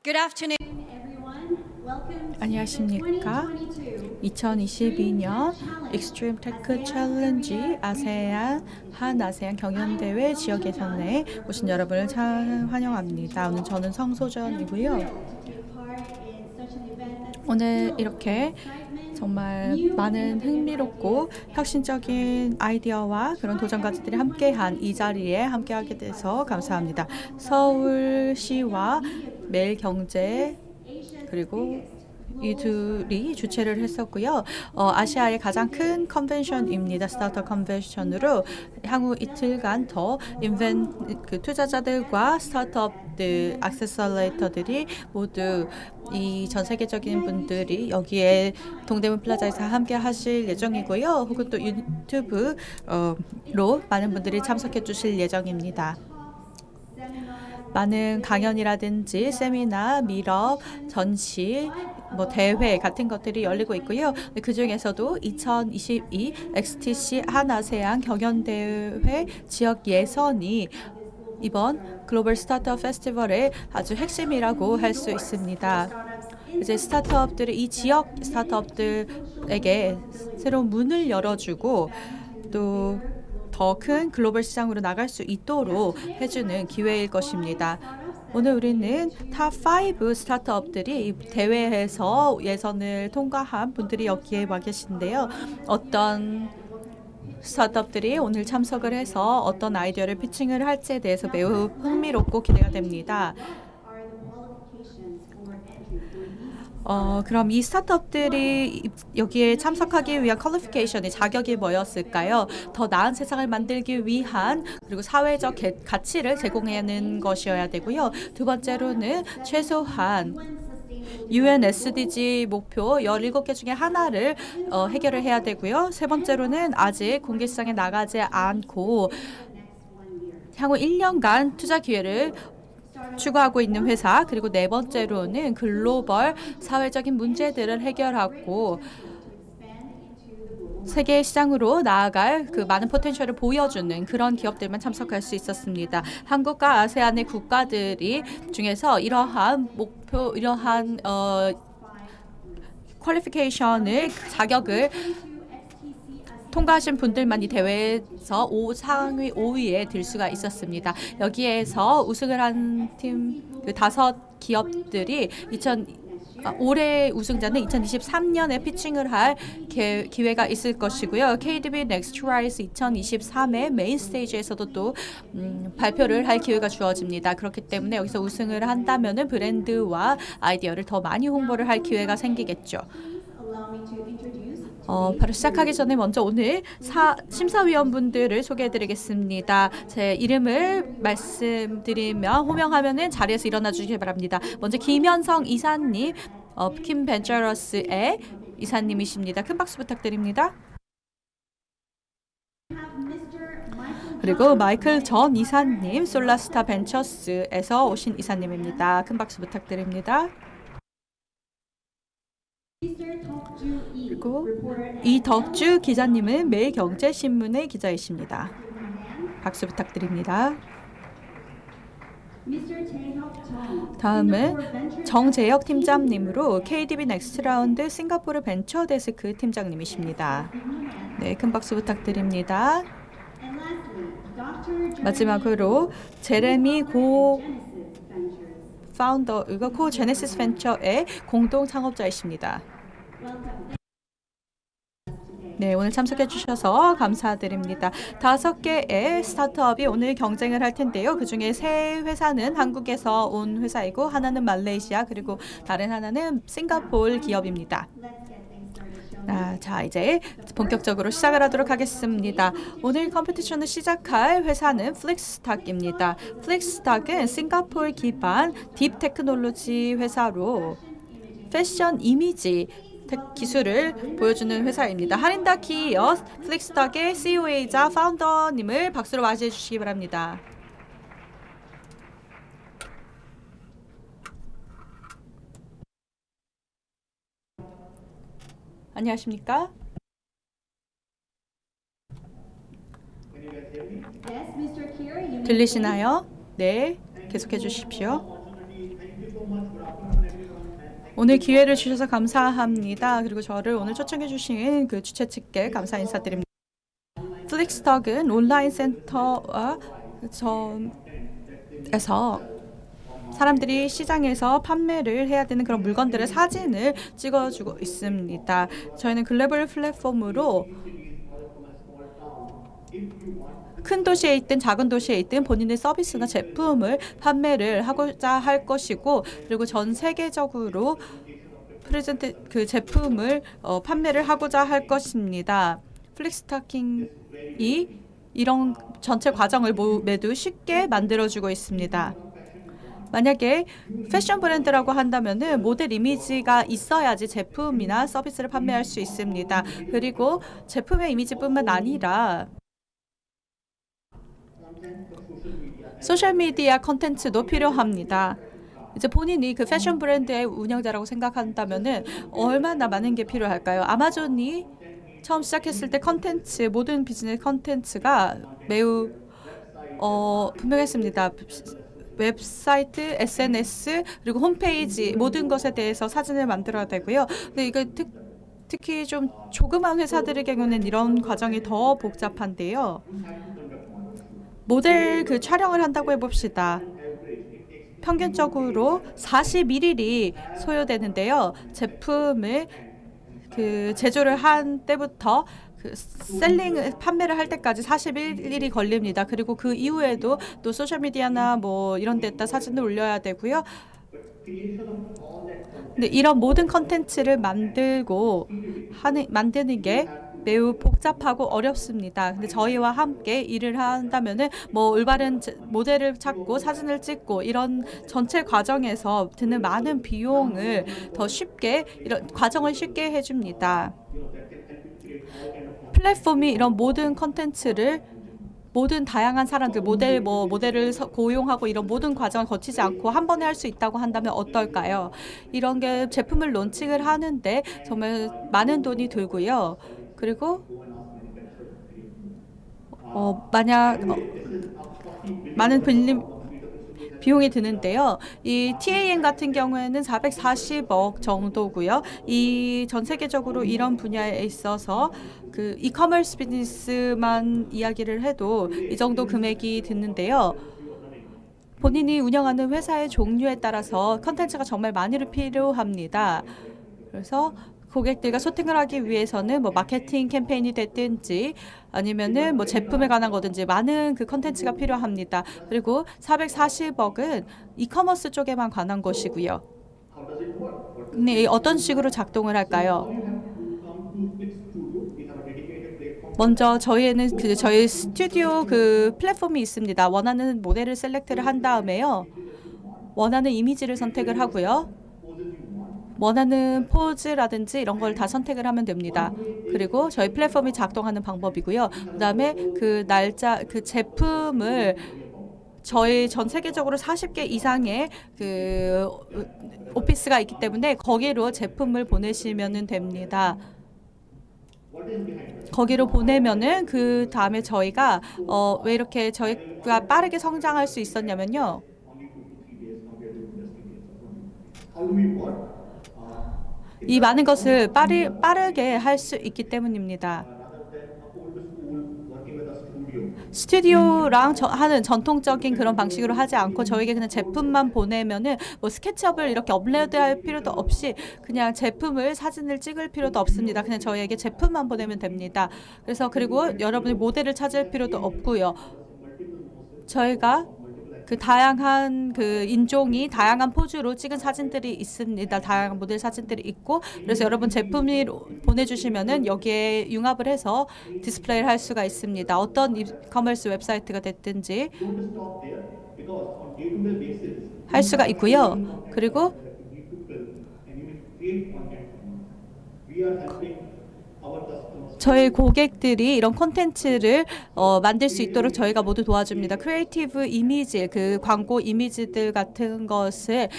Good afternoon. 안녕하십니까? 2022년 익스트림 테크 챌린지 아세안 한아세안 경연대회 지역 예선에 오신 여러분을 환영합니다. 오늘 저는 성소전이고요. 오늘 이렇게 정말 많은 흥미롭고 혁신적인 아이디어와 그런 도전가들이 함께한 이 자리에 함께하게 돼서 감사합니다. 서울시와 매일경제 그리고 이 둘이 주최를 했었고요. 아시아의 가장 큰 컨벤션입니다. 스타트업 컨벤션으로 향후 이틀간 더 투자자들과 스타트업들, 액셀러레이터들이 모두 이 전 세계적인 분들이 여기에 동대문 플라자에서 함께 하실 예정이고요. 혹은 또 유튜브로 많은 분들이 참석해 주실 예정입니다. 많은 강연이라든지 세미나, 미럽, 전시, 대회 같은 것들이 열리고 있고요. 그 중에서도 2022 XTC 한아세안 경연대회 지역 예선이 이번 글로벌 스타트업 페스티벌의 아주 핵심이라고 할 수 있습니다. 이제 스타트업들이 이 지역 스타트업들에게 새로운 문을 열어주고 또 더 큰 글로벌 시장으로 나갈 수 있도록 해주는 기회일 것입니다. 오늘 우리는 탑5 스타트업들이 이 대회에서 예선을 통과한 분들이 여기에 와 계신데요. 어떤 스타트업들이 오늘 참석을 해서 어떤 아이디어를 피칭을 할지에 대해서 매우 흥미롭고 기대가 됩니다. 그럼 이 스타트업들이 여기에 참석하기 위한 퀄리피케이션이 자격이 뭐였을까요? 더 나은 세상을 만들기 위한 그리고 사회적 가치를 제공하는 것이어야 되고요. 두 번째로는 최소한 UN SDG 목표 17개 중에 하나를 해결을 해야 되고요. 세 번째로는 아직 공개시장에 나가지 않고 향후 1년간 투자 기회를 추구하고 있는 회사, 그리고 네 번째로는 글로벌 사회적인 문제들을 해결하고 세계 시장으로 나아갈 그 많은 포텐셜을 보여주는 그런 기업들만 참석할 수 있었습니다. 한국과 아세안의 국가들이 중에서 이러한 목표, 이러한 퀄리피케이션을 자격을 통과하신 분들만 이 대회에서 상위 5위에 들 수가 있었습니다. 여기에서 우승을 한 팀 그 5기업들이 올해 우승자는 2023년에 피칭을 할 기회가 있을 것이고요. KDB Next Rise 2023의 메인 스테이지에서도 또 발표를 할 기회가 주어집니다. 그렇기 때문에 여기서 우승을 한다면은 브랜드와 아이디어를 더 많이 홍보를 할 기회가 생기겠죠. 바로 시작하기 전에 먼저 오늘 심사위원분들을 소개해드리겠습니다. 제 이름을 말씀드리면 호명하면은 자리에서 일어나 주시기 바랍니다. 먼저 김현성 이사님, 킴벤처러스의 이사님이십니다. 큰 박수 부탁드립니다. 그리고 마이클 전 이사님, 솔라스타 벤처스에서 오신 이사님입니다. 큰 박수 부탁드립니다. 그리고 이덕주 기자님은 매일경제신문의 기자이십니다. 박수 부탁드립니다. 다음은 정재혁 팀장님으로 KDB 넥스트 라운드 싱가포르 벤처 데스크 팀장님이십니다. 네, 큰 박수 부탁드립니다. 마지막으로 제레미 고 파운더가 코제네시스 벤처의 공동 창업자이십니다. 네, 오늘 참석해 주셔서 감사드립니다. 5개의 스타트업이 오늘 경쟁을 할 텐데요. 그중에 3회사는 한국에서 온 회사이고 하나는 말레이시아 그리고 다른 하나는 싱가포르 기업입니다. 자, 이제 본격적으로 시작을 하도록 하겠습니다. 오늘 컴피티션을 시작할 회사는 플릭스탁입니다. 플릭스탁은 싱가포르 기반 딥 테크놀로지 회사로 패션 이미지 기술을 보여주는 회사입니다. 하린다 키어 플릭스탁의 CEO이자 파운더님을 박수로 맞이해 주시기 바랍니다. 안녕하십니까? 들리시나요? 네, 계속해 주십시오. 오늘 기회를 주셔서 감사합니다. 그리고 저를 오늘 초청해 주신 그 주최 측께 감사 인사드립니다. 플릭스톡은 온라인 센터와 에서 사람들이 시장에서 판매를 해야 되는 그런 물건들의 사진을 찍어주고 있습니다. 저희는 글로벌 플랫폼으로 큰 도시에 있든 작은 도시에 있든 본인의 서비스나 제품을 판매를 하고자 할 것이고, 그리고 전 세계적으로 그 제품을 판매를 하고자 할 것입니다. 플릭스토킹이 이런 전체 과정을 모두 쉽게 만들어주고 있습니다. 만약에 패션 브랜드라고 한다면은 모델 이미지가 있어야지 제품이나 서비스를 판매할 수 있습니다. 그리고 제품의 이미지뿐만 아니라 소셜미디어 컨텐츠도 필요합니다. 이제 본인이 그 패션 브랜드의 운영자라고 생각한다면은 얼마나 많은 게 필요할까요? 아마존이 처음 시작했을 때 컨텐츠, 모든 비즈니스 컨텐츠가 매우 분명했습니다. 웹사이트, SNS, 그리고 홈페이지 모든 것에 대해서 사진을 만들어야 되고요. 근데 이거 특히 좀 조그만 회사들의 경우는 이런 과정이 더 복잡한데요. 모델 그 촬영을 한다고 해봅시다. 평균적으로 41일이 소요되는데요. 제품을 그 제조를 한 때부터 그 판매를 할 때까지 41일이 걸립니다. 그리고 그 이후에도 또 소셜미디어나 뭐 이런 데다 사진을 올려야 되고요. 근데 이런 모든 컨텐츠를 만드는 게 매우 복잡하고 어렵습니다. 근데 저희와 함께 일을 한다면은 뭐 올바른 모델을 찾고 사진을 찍고 이런 전체 과정에서 드는 많은 비용을 더 쉽게 이런 과정을 쉽게 해줍니다. 플랫폼이 이런 모든 컨텐츠를 모든 다양한 사람들 모델을 고용하고 이런 모든 과정을 거치지 않고 한 번에 할 수 있다고 한다면 어떨까요? 이런 게 제품을 론칭을 하는데 정말 많은 돈이 들고요. 그리고 만약 많은 비용이 드는데요. 이 TAN 같은 경우에는 440억 정도고요. 이 전 세계적으로 이런 분야에 있어서 그 이커머스 비즈니스만 이야기를 해도 이 정도 금액이 드는데요. 본인이 운영하는 회사의 종류에 따라서 컨텐츠가 정말 많이 필요합니다. 그래서 고객들과 소통을 하기 위해서는 뭐 마케팅 캠페인이 됐든지 아니면은 뭐 제품에 관한 거든지 많은 그 컨텐츠가 필요합니다. 그리고 440억은 이커머스 쪽에만 관한 것이고요. 근데 어떤 식으로 작동을 할까요? 먼저 저희에는 저희 스튜디오 그 플랫폼이 있습니다. 원하는 모델을 셀렉트를 한 다음에요. 원하는 이미지를 선택을 하고요. 원하는 포즈라든지 이런 걸 다 선택을 하면 됩니다. 그리고 저희 플랫폼이 작동하는 방법이고요. 그다음에 그 날짜, 그 제품을 저희 전 세계적으로 40개 이상의 그 오피스가 있기 때문에 거기로 제품을 보내시면 됩니다. 거기로 보내면은 그 다음에 저희가 왜 이렇게 저희가 빠르게 성장할 수 있었냐면요. 이 많은 것을 빠르게 할 수 있기 때문입니다. 스튜디오랑 하는 전통적인 그런 방식으로 하지 않고 저에게 그냥 제품만 보내면은 뭐 스케치업을 이렇게 업로드할 필요도 없이 그냥 제품을 사진을 찍을 필요도 없습니다. 그냥 저희에게 제품만 보내면 됩니다. 그래서 그리고 여러분이 모델을 찾을 필요도 없고요. 저희가 그 다양한 그 인종이 다양한 포즈로 찍은 사진들이 있습니다. 다양한 모델 사진들이 있고 그래서 여러분 제품이 보내주시면은 여기에 융합을 해서 디스플레이를 할 수가 있습니다. 어떤 이커머스 웹사이트가 됐든지 할 수가 있고요. 그리고 저희 고객들이 이런 콘텐츠를 만들 수 있도록 저희가 모두 도와줍니다. 크리에이티브 이미지, 그 광고 이미지들 같은 것을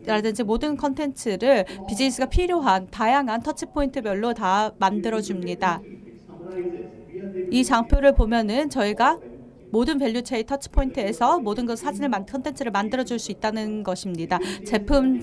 라든지 모든 콘텐츠를 비즈니스가 필요한 다양한 터치 포인트별로 다 만들어 줍니다. 이 장표를 보면은 저희가 모든 밸류 체인 터치 포인트에서 모든 그 사진을 컨텐츠를 만들어 줄 수 있다는 것입니다. 제품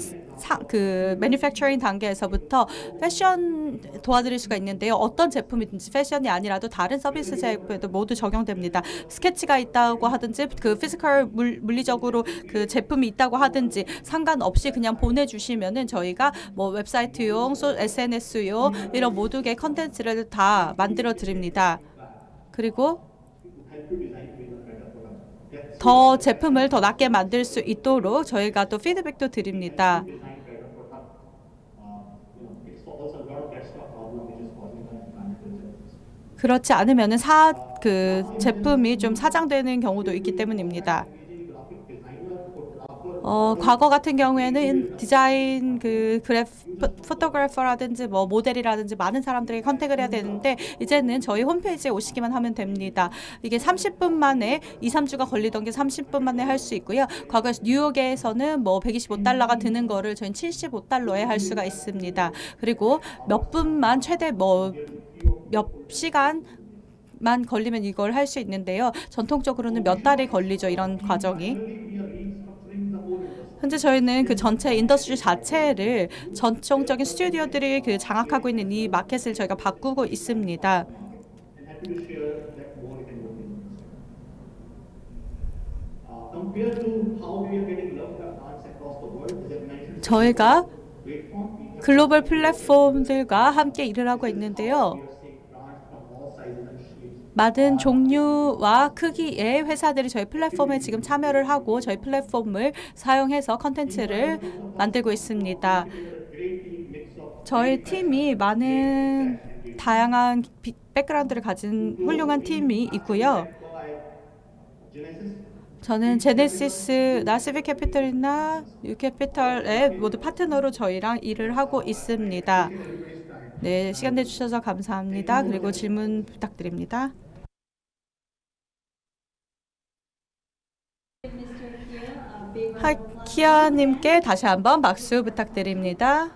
그 매니팩처링 단계에서부터 패션 도와드릴 수가 있는데요. 어떤 제품이든지 패션이 아니라도 다른 서비스 제품에도 모두 적용됩니다. 스케치가 있다고 하든지 그 피지컬 물리적으로 그 제품이 있다고 하든지 상관없이 그냥 보내주시면은 저희가 뭐 웹사이트용, SNS용 이런 모두의 컨텐츠를 다 만들어 드립니다. 그리고 더 제품을 더 낫게 만들 수 있도록 저희가 또 피드백도 드립니다. 그렇지 않으면은 그 제품이 좀 사장되는 경우도 있기 때문입니다. 과거 같은 경우에는 디자인 포토그래퍼라든지 뭐 모델이라든지 많은 사람들에게 컨택을 해야 되는데 이제는 저희 홈페이지에 오시기만 하면 됩니다. 이게 30분 만에 2, 3주가 걸리던 게 30분 만에 할 수 있고요. 과거 뉴욕에서는 뭐 125달러가 드는 거를 저희는 75달러에 할 수가 있습니다. 그리고 몇 분만 최대 뭐 몇 시간만 걸리면 이걸 할 수 있는데요. 전통적으로는 몇 달이 걸리죠. 이런 과정이. 현재 저희는 그 전체 인더스트리 자체를 전통적인 스튜디오들이 그 장악하고 있는 이 마켓을 저희가 바꾸고 있습니다. 저희가 글로벌 플랫폼들과 함께 일을 하고 있는데요. 많은 종류와 크기의 회사들이 저희 플랫폼에 지금 참여를 하고 저희 플랫폼을 사용해서 컨텐츠를 만들고 있습니다. 저희 팀이 많은 다양한 백그라운드를 가진 훌륭한 팀이 있고요. 저는 제네시스나 시빅캐피털이나 유캐피털의 모두 파트너로 저희랑 일을 하고 있습니다. 네, 시간 내주셔서 감사합니다. 그리고 질문 부탁드립니다. 키아님께 다시 한번 박수 부탁드립니다.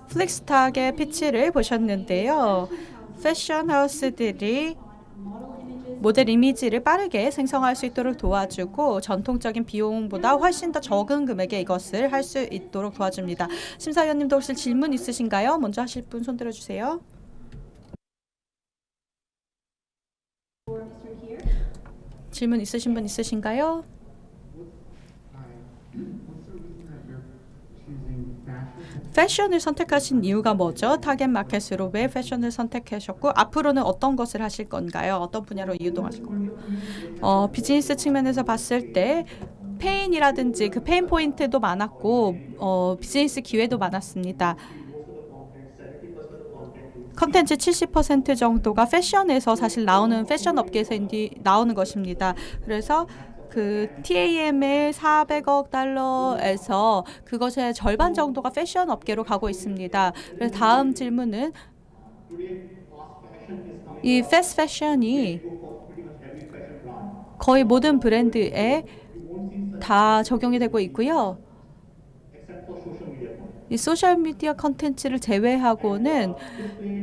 플릭스탁의 피치를 보셨는데요. 패션 하우스들이 모델 이미지를 빠르게 생성할 수 있도록 도와주고 전통적인 비용보다 훨씬 더 적은 금액에 이것을 할 수 있도록 도와줍니다. 심사위원님도 혹시 질문 있으신가요? 먼저 하실 분 손 들어주세요. 질문 있으신 분 있으신가요? 패션을 선택하신 이유가 뭐죠? 타겟 마켓으로 왜 패션을 선택하셨고 앞으로는 어떤 것을 하실 건가요? 어떤 분야로 이동하실 건가요? 비즈니스 측면에서 봤을 때 페인이라든지 그 페인 포인트도 많았고 비즈니스 기회도 많았습니다. 컨텐츠 70% 정도가 패션에서 사실 나오는 패션 업계에서 나오는 것입니다. 그래서 그 TAM의 400억 달러에서 그것의 절반 정도가 패션 업계로 가고 있습니다. 그래서 다음 질문은 이 패스트 패션이 거의 모든 브랜드에 다 적용이 되고 있고요. 이 소셜미디어 컨텐츠를 제외하고는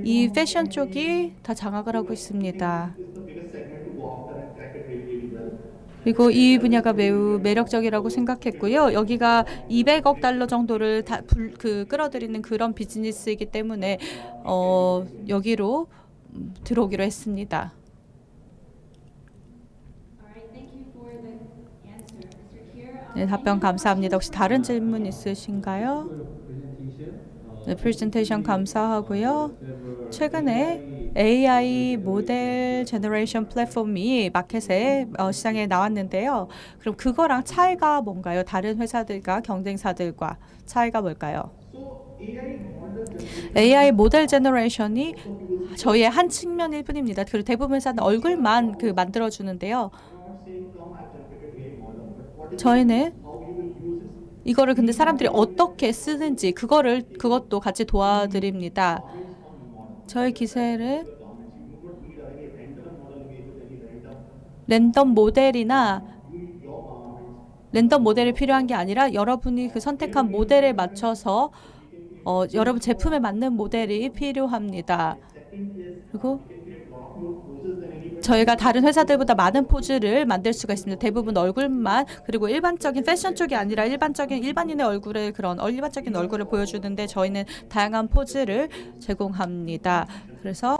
이 패션 쪽이 다 장악을 하고 있습니다. 그리고 이 분야가 매우 매력적이라고 생각했고요. 여기가 200억 달러 정도를 끌어들이는 그런 비즈니스이기 때문에 여기로 들어오기로 했습니다. 네, 답변 감사합니다. 혹시 다른 질문 있으신가요? 네, 프레젠테이션 감사하고요. 최근에 AI 모델 제너레이션 플랫폼이 마켓에 시장에 나왔는데요. 그럼 그거랑 차이가 뭔가요? 다른 회사들과 경쟁사들과 차이가 뭘까요? AI 모델 제너레이션이 저희의 한 측면일 뿐입니다. 그리고 대부분 회사는 얼굴만 만들어 주는데요. 저희는 이거를 근데 사람들이 어떻게 쓰는지 그것도 같이 도와드립니다. 저희 기세를 랜덤 모델이 필요한 게 아니라 여러분이 그 선택한 모델에 맞춰서 여러분 제품에 맞는 모델이 필요합니다. 그리고 저희가 다른 회사들보다 많은 포즈를 만들 수가 있습니다. 대부분 얼굴만, 그리고 일반적인 패션 쪽이 아니라 일반인의 얼굴을, 그런 일반적인 얼굴을 보여주는데 저희는 다양한 포즈를 제공합니다. 그래서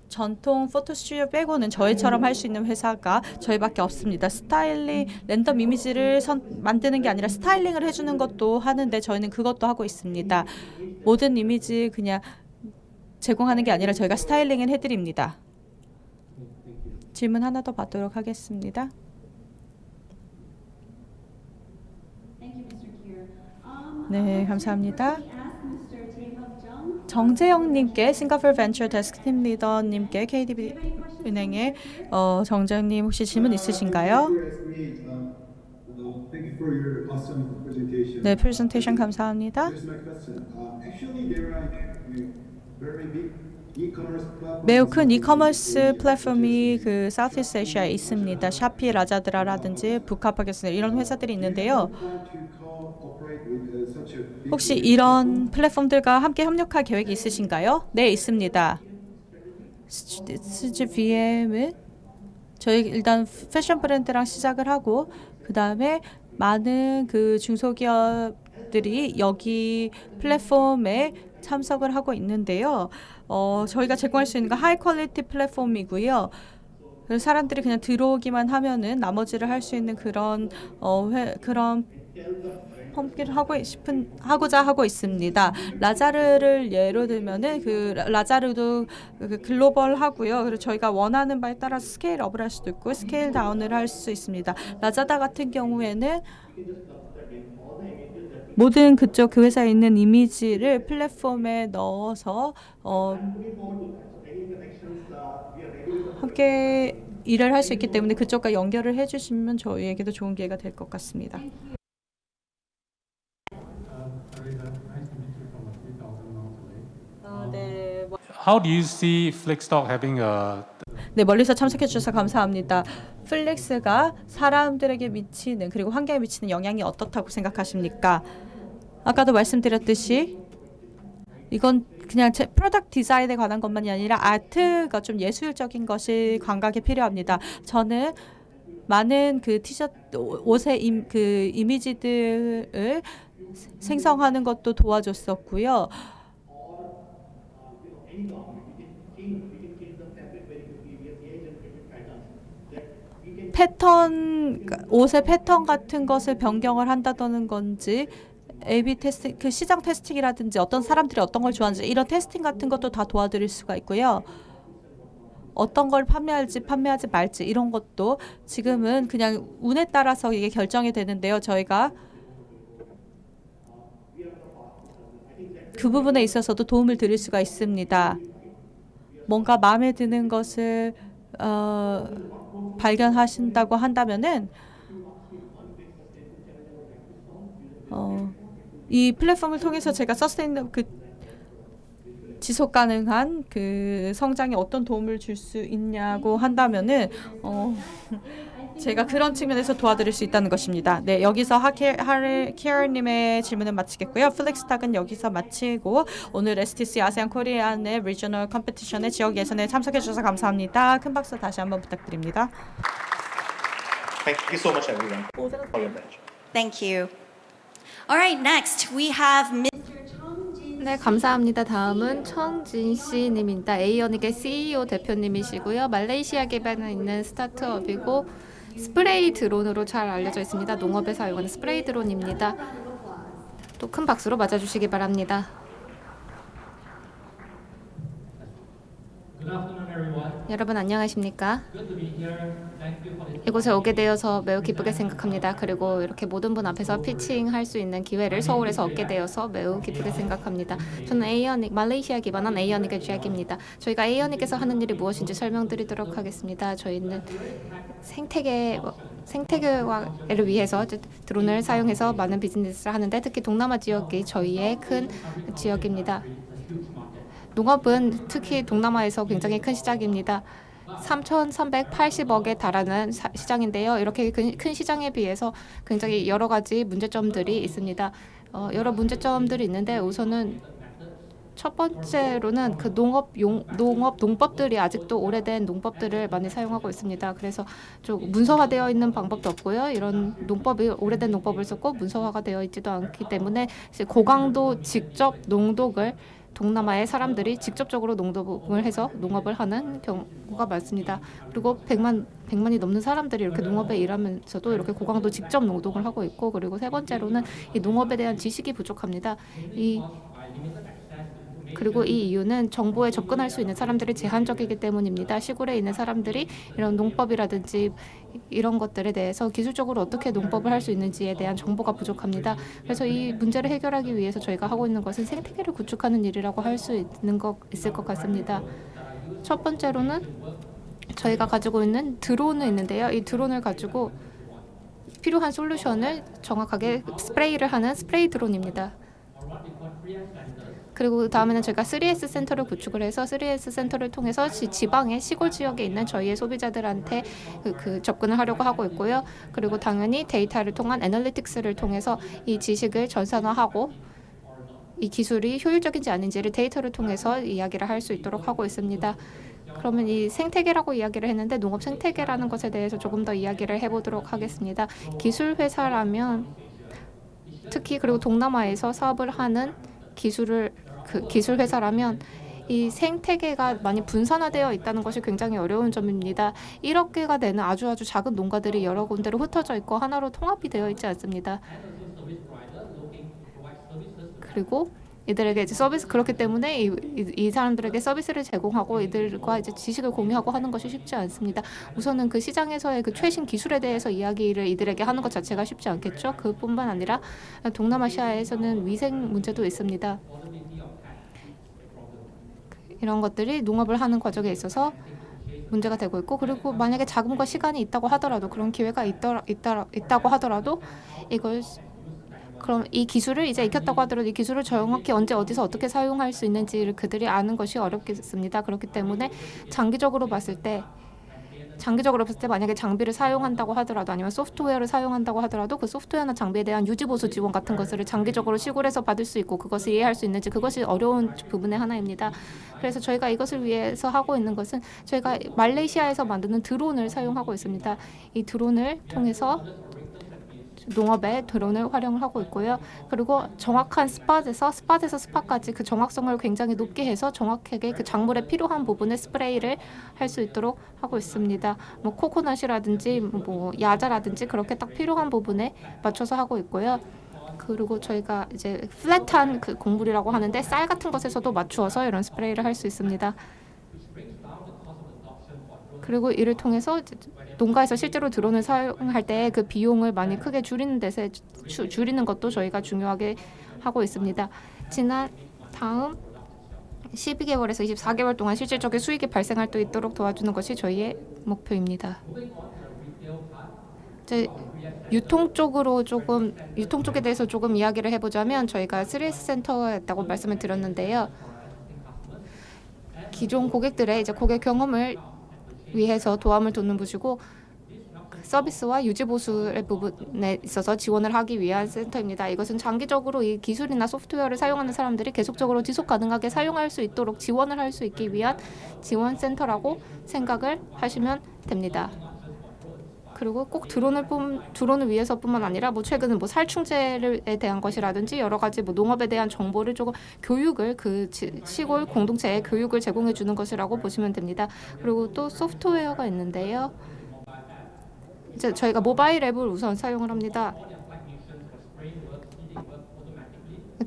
전통 포토 스튜디오 빼고는 저희처럼 할 수 있는 회사가 저희밖에 없습니다. 스타일링, 랜덤 이미지를 만드는 게 아니라 스타일링을 해주는 것도 하는데 저희는 그것도 하고 있습니다. 모든 이미지 그냥 제공하는 게 아니라 저희가 스타일링을 해드립니다. 질문 하나 더 받도록 하겠습니다. 네, 감사합니다. 정재영님께, 싱가포르 벤처 데스크 팀 리더님께, KDB 은행의 정재영님 혹시 질문 있으신가요? 네, 프레젠테이션 감사합니다. 매우 큰 이커머스 플랫폼이 그 사우스이스트 아시아에 있습니다. 샤피, 라자드라라든지 부카파게스 이런 회사들이 있는데요. 혹시 이런 플랫폼들과 함께 협력할 계획이 있으신가요? 네, 있습니다. 스즈 BM은 저희 일단 패션 브랜드랑 시작을 하고 그 다음에 많은 그 중소기업들이 여기 플랫폼에 참석을 하고 있는데요. 저희가 제공할 수 있는 건 하이 퀄리티 플랫폼이고요. 그래서 사람들이 그냥 들어오기만 하면은 나머지를 할 수 있는 그런 그런 펌프를 하고자 하고 있습니다. 라자르를 예로 들면은 그 라자르도 글로벌 하고요. 그리고 저희가 원하는 바에 따라서 스케일 업을 할 수도 있고 스케일 다운을 할 수 있습니다. 라자다 같은 경우에는 모든 그쪽 그 회사에 있는 이미지를 플랫폼에 넣어서 함께 일을 할 수 있기 때문에 그쪽과 연결을 해주시면 저희에게도 좋은 기회가 될 것 같습니다. 네. How do you see Flixstock having a 네, 멀리서 참석해 주셔서 감사합니다. 플렉스가 사람들에게 미치는 그리고 환경에 미치는 영향이 어떻다고 생각하십니까? 아까도 말씀드렸듯이 이건 그냥 프로덕트 디자인에 관한 것만이 아니라 아트가 좀 예술적인 것이 감각이 필요합니다. 저는 많은 그 티셔츠, 옷의 그 이미지들을 생성하는 것도 도와줬었고요. 패턴, 옷의 패턴 같은 것을 변경을 한다는 건지 A/B 테스트, 그 시장 테스팅이라든지 어떤 사람들이 어떤 걸 좋아하는지 이런 테스팅 같은 것도 다 도와드릴 수가 있고요. 어떤 걸 판매할지 판매하지 말지 이런 것도 지금은 그냥 운에 따라서 이게 결정이 되는데요. 저희가 그 부분에 있어서도 도움을 드릴 수가 있습니다. 뭔가 마음에 드는 것을 발견하신다고 한다면은 이 플랫폼을 통해서 제가 그 지속 가능한 그 성장에 어떤 도움을 줄 수 있냐고 한다면은 제가 그런 측면에서 도와드릴 수 있다는 것입니다. 네, 여기서 키어님의 질문을 마치겠고요. 플렉스탁은 여기서 마치고 오늘 STC 아세안 코리안의 리저널 컴피티션의 지역 예선에 참석해 주셔서 감사합니다. 큰 박수 다시 한번 부탁드립니다. Thank you so much, everyone, for your attention. Thank you. All right, next we have 네, 감사합니다. 다음은 청진 씨님입니다. 에이언익의 CEO 대표님이시고요. 말레이시아 기반에 있는 스타트업이고 스프레이 드론으로 잘 알려져 있습니다. 농업에 사용하는 스프레이 드론입니다. 또 큰 박수로 맞아주시기 바랍니다. 여러분 안녕하십니까? 이곳에 오게 되어서 매우 기쁘게 생각합니다. 그리고 이렇게 모든 분 앞에서 피칭할 수 있는 기회를 서울에서 얻게 되어서 매우 기쁘게 생각합니다. 저는 에이언익, 말레이시아 기반한 에이언익의 잭입니다. 저희가 에이언익에서 하는 일이 무엇인지 설명드리도록 하겠습니다. 저희는 생태계를 위해서 드론을 사용해서 많은 비즈니스를 하는데 특히 동남아 지역이 저희의 큰 지역입니다. 농업은 특히 동남아에서 굉장히 큰 시장입니다. 3,380억에 달하는 시장인데요. 이렇게 큰 시장에 비해서 굉장히 여러 가지 문제점들이 있습니다. 여러 문제점들이 있는데 우선은 첫 번째로는 그 농법들이 아직도 오래된 농법들을 많이 사용하고 있습니다. 그래서 좀 문서화되어 있는 방법도 없고요. 이런 농법이 오래된 농법을 썼고 문서화가 되어 있지도 않기 때문에 이제 고강도 직접 농독을 동남아의 사람들이 직접적으로 농독을 해서 농업을 하는 경우가 많습니다. 그리고 100만이 넘는 사람들이 이렇게 농업에 일하면서도 이렇게 고강도 직접 농독을 하고 있고, 그리고 세 번째로는 이 농업에 대한 지식이 부족합니다. 그리고 이 이유는 정보에 접근할 수 있는 사람들이 제한적이기 때문입니다. 시골에 있는 사람들이 이런 농법이라든지 이런 것들에 대해서 기술적으로 어떻게 농법을 할 수 있는지에 대한 정보가 부족합니다. 그래서 이 문제를 해결하기 위해서 저희가 하고 있는 것은 생태계를 구축하는 일이라고 할 수 있을 것 같습니다. 첫 번째로는 저희가 가지고 있는 드론이 있는데요. 이 드론을 가지고 필요한 솔루션을 정확하게 스프레이를 하는 스프레이 드론입니다. 그리고 다음에는 저희가 3S 센터를 구축을 해서 3S 센터를 통해서 지방의 시골 지역에 있는 저희의 소비자들한테 접근을 하려고 하고 있고요. 그리고 당연히 데이터를 통한 애널리틱스를 통해서 이 지식을 전산화하고 이 기술이 효율적인지 아닌지를 데이터를 통해서 이야기를 할 수 있도록 하고 있습니다. 그러면 이 생태계라고 이야기를 했는데 농업 생태계라는 것에 대해서 조금 더 이야기를 해보도록 하겠습니다. 기술 회사라면 특히 그리고 동남아에서 사업을 하는 기술 회사라면 이 생태계가 많이 분산화되어 있다는 것이 굉장히 어려운 점입니다. 1억 개가 되는 아주 작은 농가들이 여러 군데로 흩어져 있고 하나로 통합이 되어 있지 않습니다. 그리고 이들에게 이제 서비스, 그렇기 때문에 이 사람들에게 서비스를 제공하고 이들과 이제 지식을 공유하고 하는 것이 쉽지 않습니다. 우선은 그 시장에서의 그 최신 기술에 대해서 이야기를 이들에게 하는 것 자체가 쉽지 않겠죠. 그뿐만 아니라 동남아시아에서는 위생 문제도 있습니다. 이런 것들이 농업을 하는 과정에 있어서 문제가 되고 있고, 그리고 만약에 자금과 시간이 있다고 하더라도, 그런 기회가 있다고 하더라도 그럼 이 기술을 이제 익혔다고 하더라도 이 기술을 정확히 언제 어디서 어떻게 사용할 수 있는지를 그들이 아는 것이 어렵겠습니다. 그렇기 때문에 장기적으로 봤을 때 만약에 장비를 사용한다고 하더라도 아니면 소프트웨어를 사용한다고 하더라도 그 소프트웨어나 장비에 대한 유지보수 지원 같은 것을 장기적으로 시골에서 받을 수 있고 그것을 이해할 수 있는지, 그것이 어려운 부분의 하나입니다. 그래서 저희가 이것을 위해서 하고 있는 것은 저희가 말레이시아에서 만드는 드론을 사용하고 있습니다. 이 드론을 통해서 농업에 드론을 활용을 하고 있고요. 그리고 정확한 스팟에서 스팟까지 그 정확성을 굉장히 높게 해서 정확하게 그 작물에 필요한 부분에 스프레이를 할 수 있도록 하고 있습니다. 뭐 코코넛이라든지 뭐 야자라든지 그렇게 딱 필요한 부분에 맞춰서 하고 있고요. 그리고 저희가 이제 플랫한 그 곡물이라고 하는데 쌀 같은 것에서도 맞추어서 이런 스프레이를 할 수 있습니다. 그리고 이를 통해서 농가에서 실제로 드론을 사용할 때 그 비용을 많이 크게 줄이는 것도 저희가 중요하게 하고 있습니다. 다음 12개월에서 24개월 동안 실질적인 수익이 발생할 수 있도록 도와주는 것이 저희의 목표입니다. 이제 유통 쪽에 대해서 조금 이야기를 해보자면 저희가 3S 센터가 있다고 말씀을 드렸는데요. 기존 고객들의 이제 고객 경험을 위해서 도움을 줬는 곳이고 서비스와 유지 보수의 부분에 있어서 지원을 하기 위한 센터입니다. 이것은 장기적으로 이 기술이나 소프트웨어를 사용하는 사람들이 계속적으로 지속 가능하게 사용할 수 있도록 지원을 할 수 있기 위한 지원 센터라고 생각을 하시면 됩니다. 그리고 꼭 드론을 위해서뿐만 아니라 뭐 최근은 뭐 살충제에 대한 것이라든지 여러 가지 뭐 농업에 대한 정보를 조금 교육을 그 시골 공동체에 교육을 제공해 주는 것이라고 보시면 됩니다. 그리고 또 소프트웨어가 있는데요. 이제 저희가 모바일 앱을 우선 사용을 합니다.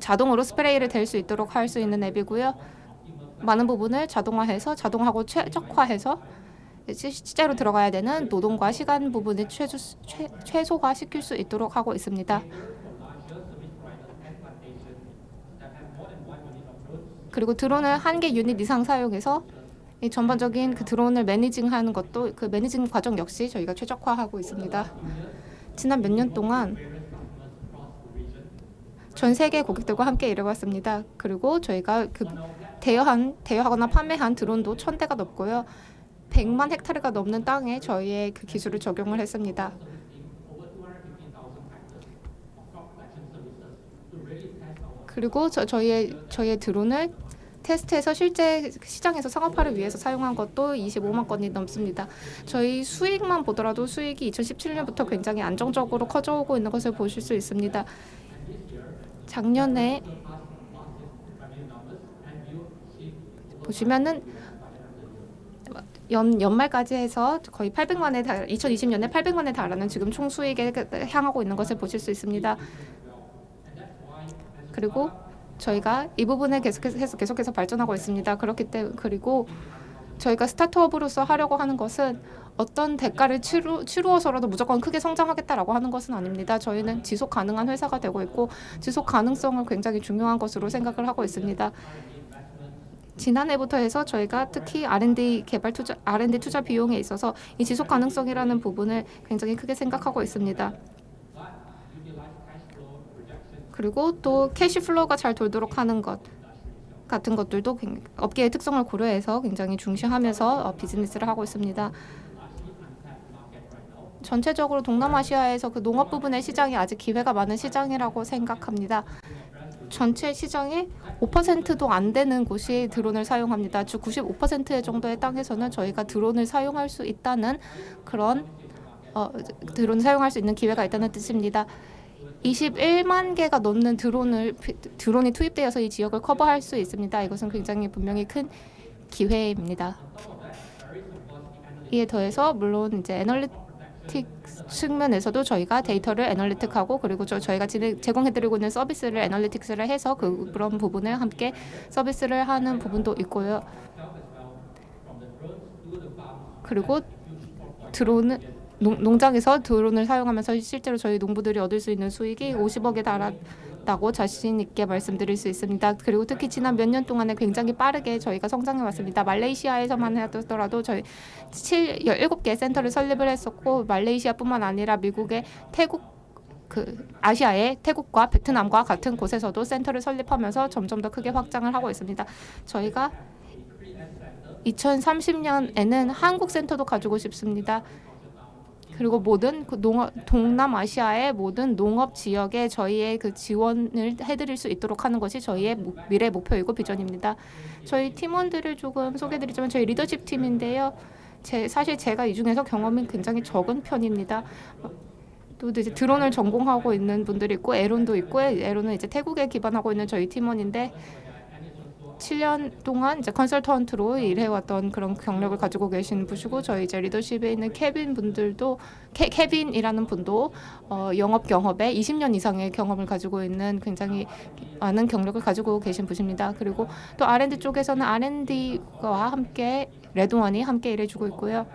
자동으로 스프레이를 댈 수 있도록 할 수 있는 앱이고요. 많은 부분을 자동화하고 최적화해서 실제로 들어가야 되는 노동과 시간 부분을 최소화시킬 수 있도록 하고 있습니다. 그리고 드론을 1개 유닛 이상 사용해서 이 전반적인 그 드론을 매니징하는 것도 그 매니징 과정 역시 저희가 최적화하고 있습니다. 지난 몇 년 동안 전 세계 고객들과 함께 일해왔습니다. 그리고 저희가 그 대여하거나 판매한 드론도 1,000대가 넘고요. 100만 헥타르가 넘는 땅에 저희의 그 기술을 적용을 했습니다. 그리고 저희의 드론을 테스트에서 실제 시장에서 상업화를 위해서 사용한 것도 25만 건이 넘습니다. 저희 수익만 보더라도 수익이 2017년부터 굉장히 안정적으로 커져오고 있는 것을 보실 수 있습니다. 작년에 보시면은 연말까지 해서 거의 2020년에 800만에 달하는 지금 총 수익에 향하고 있는 것을 보실 수 있습니다. 그리고 저희가 이 부분을 계속해서 발전하고 있습니다. 그렇기 때문에 그리고 저희가 스타트업으로서 하려고 하는 것은 어떤 대가를 치루어서라도 무조건 크게 성장하겠다라고 하는 것은 아닙니다. 저희는 지속 가능한 회사가 되고 있고 지속 가능성을 굉장히 중요한 것으로 생각을 하고 있습니다. 지난해부터 해서 저희가 특히 R&D 투자 비용에 있어서 이 지속 가능성이라는 부분을 굉장히 크게 생각하고 있습니다. 그리고 또 캐시플로우가 잘 돌도록 하는 것 같은 것들도 업계의 특성을 고려해서 굉장히 중시하면서 비즈니스를 하고 있습니다. 전체적으로 동남아시아에서 그 농업 부분의 시장이 아직 기회가 많은 시장이라고 생각합니다. 전체 시장의 5%도 안 되는 곳이 드론을 사용합니다. 주 95% 정도의 땅에서는 저희가 드론을 사용할 수 있다는 그런 드론을 사용할 수 있는 기회가 있다는 뜻입니다. 21만 개가 넘는 드론이 투입되어서 이 지역을 커버할 수 있습니다. 이것은 굉장히 분명히 큰 기회입니다. 이에 더해서 물론 이제 애널리틱 측면에서도 저희가 데이터를 애널리틱하고 그리고 저희가 제공해드리고 있는 서비스를 애널리틱스를 해서 그런 부분을 함께 서비스를 하는 부분도 있고요. 그리고 농장에서 드론을 사용하면서 실제로 저희 농부들이 얻을 수 있는 수익이 50억에 달한다고 자신 있게 말씀드릴 수 있습니다. 그리고 특히 지난 몇 년 동안에 굉장히 빠르게 저희가 성장해 왔습니다. 말레이시아에서만 하더라도 저희 17개 센터를 설립을 했었고 말레이시아뿐만 아니라 미국의 아시아의 태국과 베트남과 같은 곳에서도 센터를 설립하면서 점점 더 크게 확장을 하고 있습니다. 저희가 2030년에는 한국 센터도 가지고 싶습니다. 그리고 모든 동남아시아의 모든 농업 지역에 저희의 지원을 해드릴 수 있도록 하는 것이 저희의 미래 목표이고 비전입니다. 저희 팀원들을 조금 소개드리자면 저희 리더십 팀인데요. 사실 제가 이 중에서 경험이 굉장히 적은 편입니다. 또 이제 드론을 전공하고 있는 분들이 있고 에론도 있고 에론은 이제 태국에 기반하고 있는 저희 팀원인데 7년 동안 이제 컨설턴트로 일해왔던 그런 경력을 가지고 계신 분이고 저희 이제 리더십에 있는 케빈이라는 분도 영업 경험에 20년 이상의 경험을 가지고 있는 굉장히 많은 경력을 가지고 계신 분입니다. 그리고 또 R&D 쪽에서는 R&D와 함께 레드원이 함께 일해주고 있고요.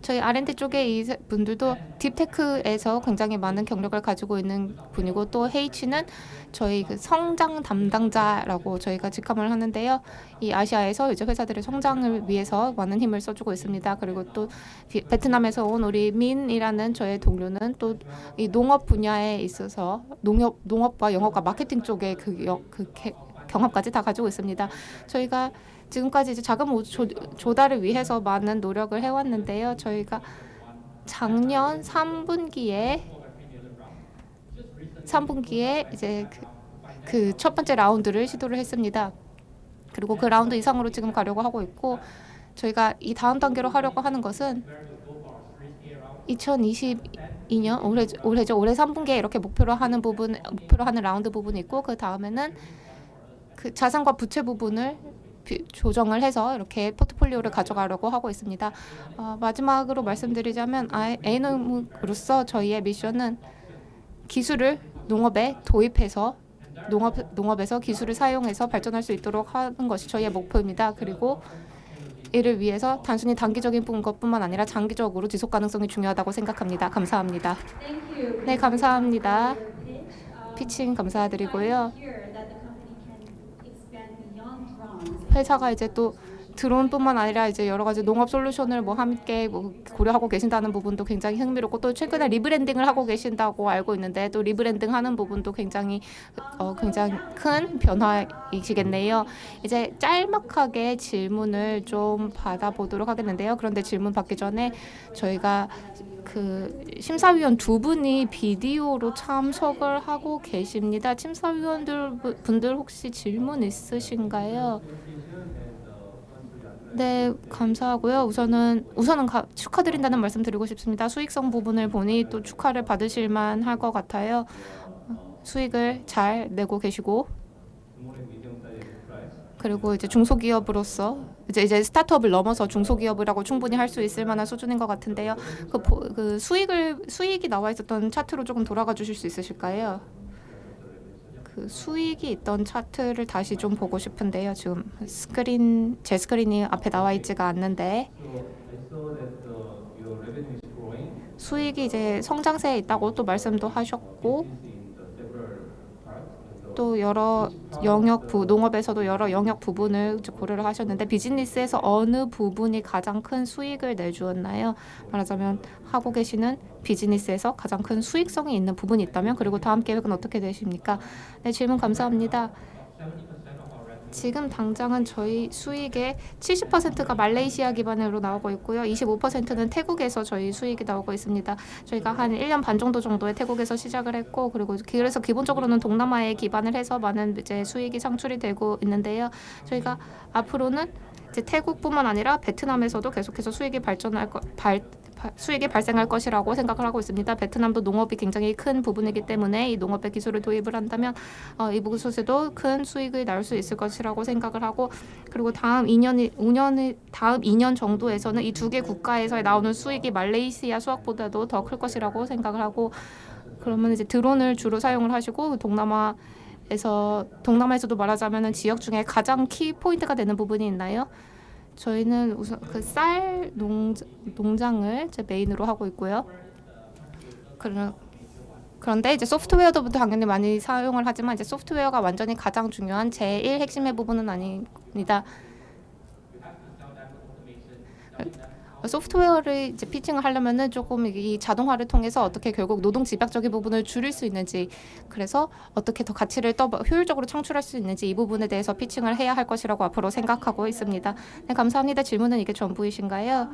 저희 R&D 쪽에 이 분들도 딥테크에서 굉장히 많은 경력을 가지고 있는 분이고 또 H는 저희 성장 담당자라고 저희가 직함을 하는데요. 이 아시아에서 이제 회사들의 성장을 위해서 많은 힘을 써주고 있습니다. 그리고 또 베트남에서 온 우리 민이라는 저의 동료는 또 이 농업 분야에 있어서 농업과 영업과 마케팅 쪽에 경험까지 다 가지고 있습니다. 저희가 지금까지 이제 자금 조달을 위해서 많은 노력을 해왔는데요. 저희가 작년 3분기에 이제 그 첫 번째 라운드를 시도를 했습니다. 그리고 그 라운드 이상으로 지금 가려고 하고 있고 저희가 이 다음 단계로 하려고 하는 것은 2022년 올해죠. 올해 3분기에 이렇게 목표로 하는 라운드 부분이 있고 그 다음에는 그 자산과 부채 부분을 조정을 해서 이렇게 포트폴리오를 가져가려고 하고 있습니다. 마지막으로 말씀드리자면 에이놈으로서 저희의 미션은 기술을 농업에 도입해서 농업에서 기술을 사용해서 발전할 수 있도록 하는 것이 저희의 목표입니다. 그리고 이를 위해서 단순히 단기적인 것뿐만 아니라 장기적으로 지속 가능성이 중요하다고 생각합니다. 감사합니다. 네, 감사합니다. 피칭 감사드리고요. 회사가 이제 또 드론뿐만 아니라 이제 여러 가지 농업 솔루션을 함께 고려하고 계신다는 부분도 굉장히 흥미롭고 또 최근에 리브랜딩을 하고 계신다고 알고 있는데 또 리브랜딩하는 부분도 굉장히 큰 변화이시겠네요. 이제 짤막하게 질문을 좀 받아보도록 하겠는데요. 그런데 질문 받기 전에 저희가 그 심사위원 두 분이 비디오로 참석을 하고 계십니다. 분들 혹시 질문 있으신가요? 네, 감사하고요. 우선은 축하드린다는 말씀 드리고 싶습니다. 수익성 부분을 보니 또 축하를 받으실 만할 것 같아요. 수익을 잘 내고 계시고, 그리고 이제 중소기업으로서 이제 스타트업을 넘어서 중소기업이라고 충분히 할 수 있을 만한 수준인 것 같은데요. 그 수익이 나와 있었던 차트로 조금 돌아가 주실 수 있으실까요? 그 수익이 있던 차트를 다시 좀 보고 싶은데요. 지금 제 스크린이 앞에 나와 있지가 않는데, 수익이 이제 성장세에 있다고 또 말씀도 하셨고, 또 여러 농업에서도 여러 영역 부분을 이제 고려를 하셨는데, 비즈니스에서 어느 부분이 가장 큰 수익을 내주었나요? 말하자면 하고 계시는 비즈니스에서 가장 큰 수익성이 있는 부분이 있다면, 그리고 다음 계획은 어떻게 되십니까? 네, 질문 감사합니다. 지금 당장은 저희 수익의 70%가 말레이시아 기반으로 나오고 있고요. 25%는 태국에서 저희 수익이 나오고 있습니다. 저희가 한 1년 반 정도에 태국에서 시작을 했고, 그리고 그래서 기본적으로는 동남아에 기반을 해서 많은 이제 수익이 창출이 되고 있는데요. 저희가 앞으로는 이제 태국뿐만 아니라 베트남에서도 계속해서 수익이 발생할 것이라고 생각을 하고 있습니다. 베트남도 농업이 굉장히 큰 부분이기 때문에 이 농업의 기술을 도입을 한다면 이곳에서도 큰 수익을 낼 수 있을 것이라고 생각을 하고, 그리고 다음 2년 정도에서는 이 두 개 국가에서 나오는 수익이 말레이시아 수익보다도 더 클 것이라고 생각을 하고, 그러면 이제 드론을 주로 사용을 하시고, 동남아에서도 말하자면은 지역 중에 가장 키 포인트가 되는 부분이 있나요? 저희는 우선 그 쌀 농장을 이제 메인으로 하고 있고요. 그런데 이제 소프트웨어도 당연히 많이 사용을 하지만, 이제 소프트웨어가 완전히 가장 중요한 제일 핵심의 부분은 아닙니다. 소프트웨어를 이제 피칭을 하려면은 조금 이 자동화를 통해서 어떻게 결국 노동 집약적인 부분을 줄일 수 있는지, 그래서 어떻게 더 가치를 더 효율적으로 창출할 수 있는지, 이 부분에 대해서 피칭을 해야 할 것이라고 앞으로 생각하고 있습니다. 네, 감사합니다. 질문은 이게 전부이신가요?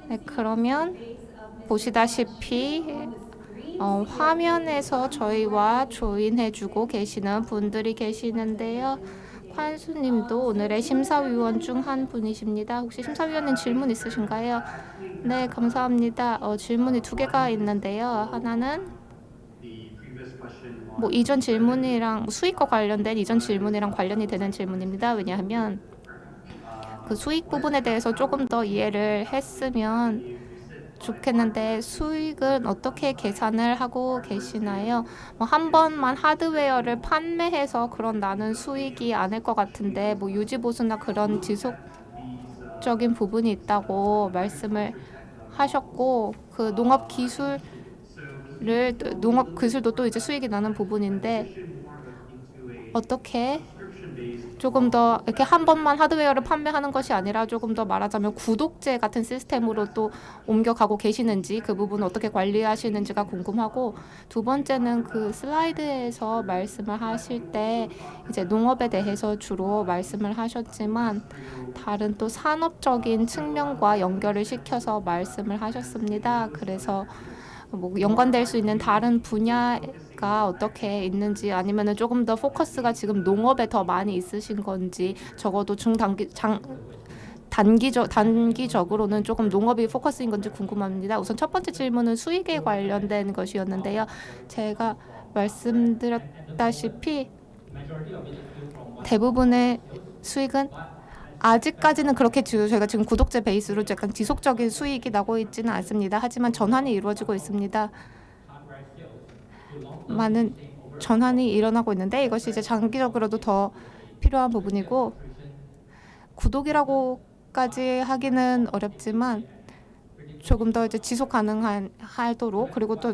네, 그러면 보시다시피 화면에서 저희와 조인해주고 계시는 분들이 계시는데요. 환수님도 오늘의 심사위원 중 한 분이십니다. 혹시 심사위원님 질문 있으신가요? 네, 감사합니다. 질문이 두 개가 있는데요. 하나는 이전 질문이랑 수익과 관련된 이전 질문이랑 관련이 되는 질문입니다. 왜냐하면 그 수익 부분에 대해서 조금 더 이해를 했으면 좋겠는데, 수익은 어떻게 계산을 하고 계시나요? 한 번만 하드웨어를 판매해서 그런 나는 수익이 아닐 것 같은데, 유지보수나 그런 지속적인 부분이 있다고 말씀을 하셨고, 그 농업 기술도 또 이제 수익이 나는 부분인데, 어떻게 조금 더 이렇게 한 번만 하드웨어를 판매하는 것이 아니라 조금 더 말하자면 구독제 같은 시스템으로 또 옮겨가고 계시는지, 그 부분을 어떻게 관리하시는지가 궁금하고, 두 번째는 그 슬라이드에서 말씀을 하실 때 이제 농업에 대해서 주로 말씀을 하셨지만, 다른 또 산업적인 측면과 연결을 시켜서 말씀을 하셨습니다. 그래서 연관될 수 있는 다른 분야가 어떻게 있는지, 아니면은 조금 더 포커스가 지금 농업에 더 많이 있으신 건지, 적어도 단기적으로는 조금 농업이 포커스인 건지 궁금합니다. 우선 첫 번째 질문은 수익에 관련된 것이었는데요. 제가 말씀드렸다시피 대부분의 수익은 아직까지는 그렇게 저희가 지금 구독제 베이스로 약간 지속적인 수익이 나고 있지는 않습니다. 하지만 전환이 이루어지고 있습니다. 많은 전환이 일어나고 있는데, 이것이 이제 장기적으로도 더 필요한 부분이고, 구독이라고까지 하기는 어렵지만 조금 더 이제 지속 가능하도록, 그리고 또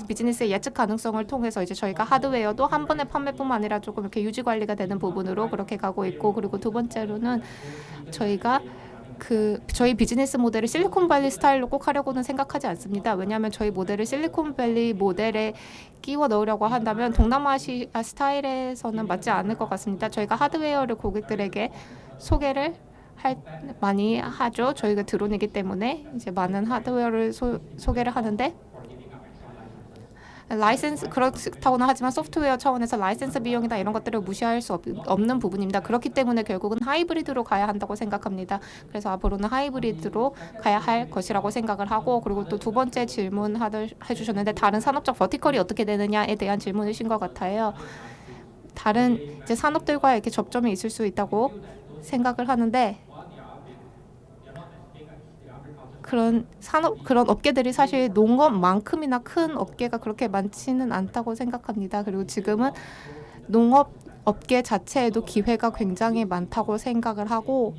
비즈니스의 예측 가능성을 통해서 이제 저희가 하드웨어도 한 번의 판매뿐만 아니라 조금 이렇게 유지 관리가 되는 부분으로 그렇게 가고 있고, 그리고 두 번째로는 저희가 저희 비즈니스 모델을 실리콘밸리 스타일로 꼭 하려고는 생각하지 않습니다. 왜냐하면 저희 모델을 실리콘밸리 모델에 끼워 넣으려고 한다면 동남아시아 스타일에서는 맞지 않을 것 같습니다. 저희가 하드웨어를 고객들에게 소개를 많이 하죠. 저희가 드론이기 때문에 이제 많은 하드웨어를 소개를 하는데 라이센스 그렇다고는 하지만 소프트웨어 차원에서 라이센스 비용이나 이런 것들을 무시할 수 없는 부분입니다. 그렇기 때문에 결국은 하이브리드로 가야 한다고 생각합니다. 그래서 앞으로는 하이브리드로 가야 할 것이라고 생각을 하고 그리고 또 두 번째 질문 해주셨는데 다른 산업적 버티컬이 어떻게 되느냐에 대한 질문이신 것 같아요. 다른 이제 산업들과 이렇게 접점이 있을 수 있다고 생각을 하는데 그런 업계들이 사실 농업만큼이나 큰 업계가 그렇게 많지는 않다고 생각합니다. 그리고 지금은 농업 업계 자체에도 기회가 굉장히 많다고 생각을 하고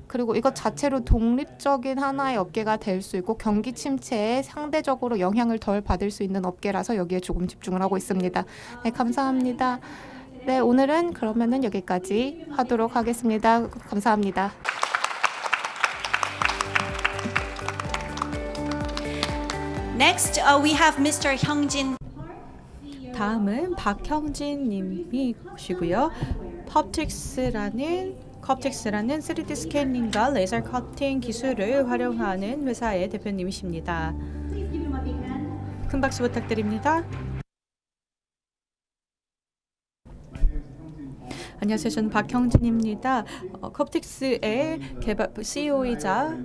그리고 이것 자체로 독립적인 하나의 업계가 될 수 있고 경기 침체에 상대적으로 영향을 덜 받을 수 있는 업계라서 여기에 조금 집중을 하고 있습니다. 네, 감사합니다. 네, 오늘은 그러면은 여기까지 하도록 하겠습니다. 감사합니다. Next, we have Mr. Hyungjin. 다음은 박형진 님이시고요. 컵틱스라는 3D 스캐닝과 레이저 커팅 기술을 활용하는 회사의 대표님이십니다. 큰 박수 부탁드립니다. 안녕하세요. 저는 박형진입니다. 컵틱스의 CEO이자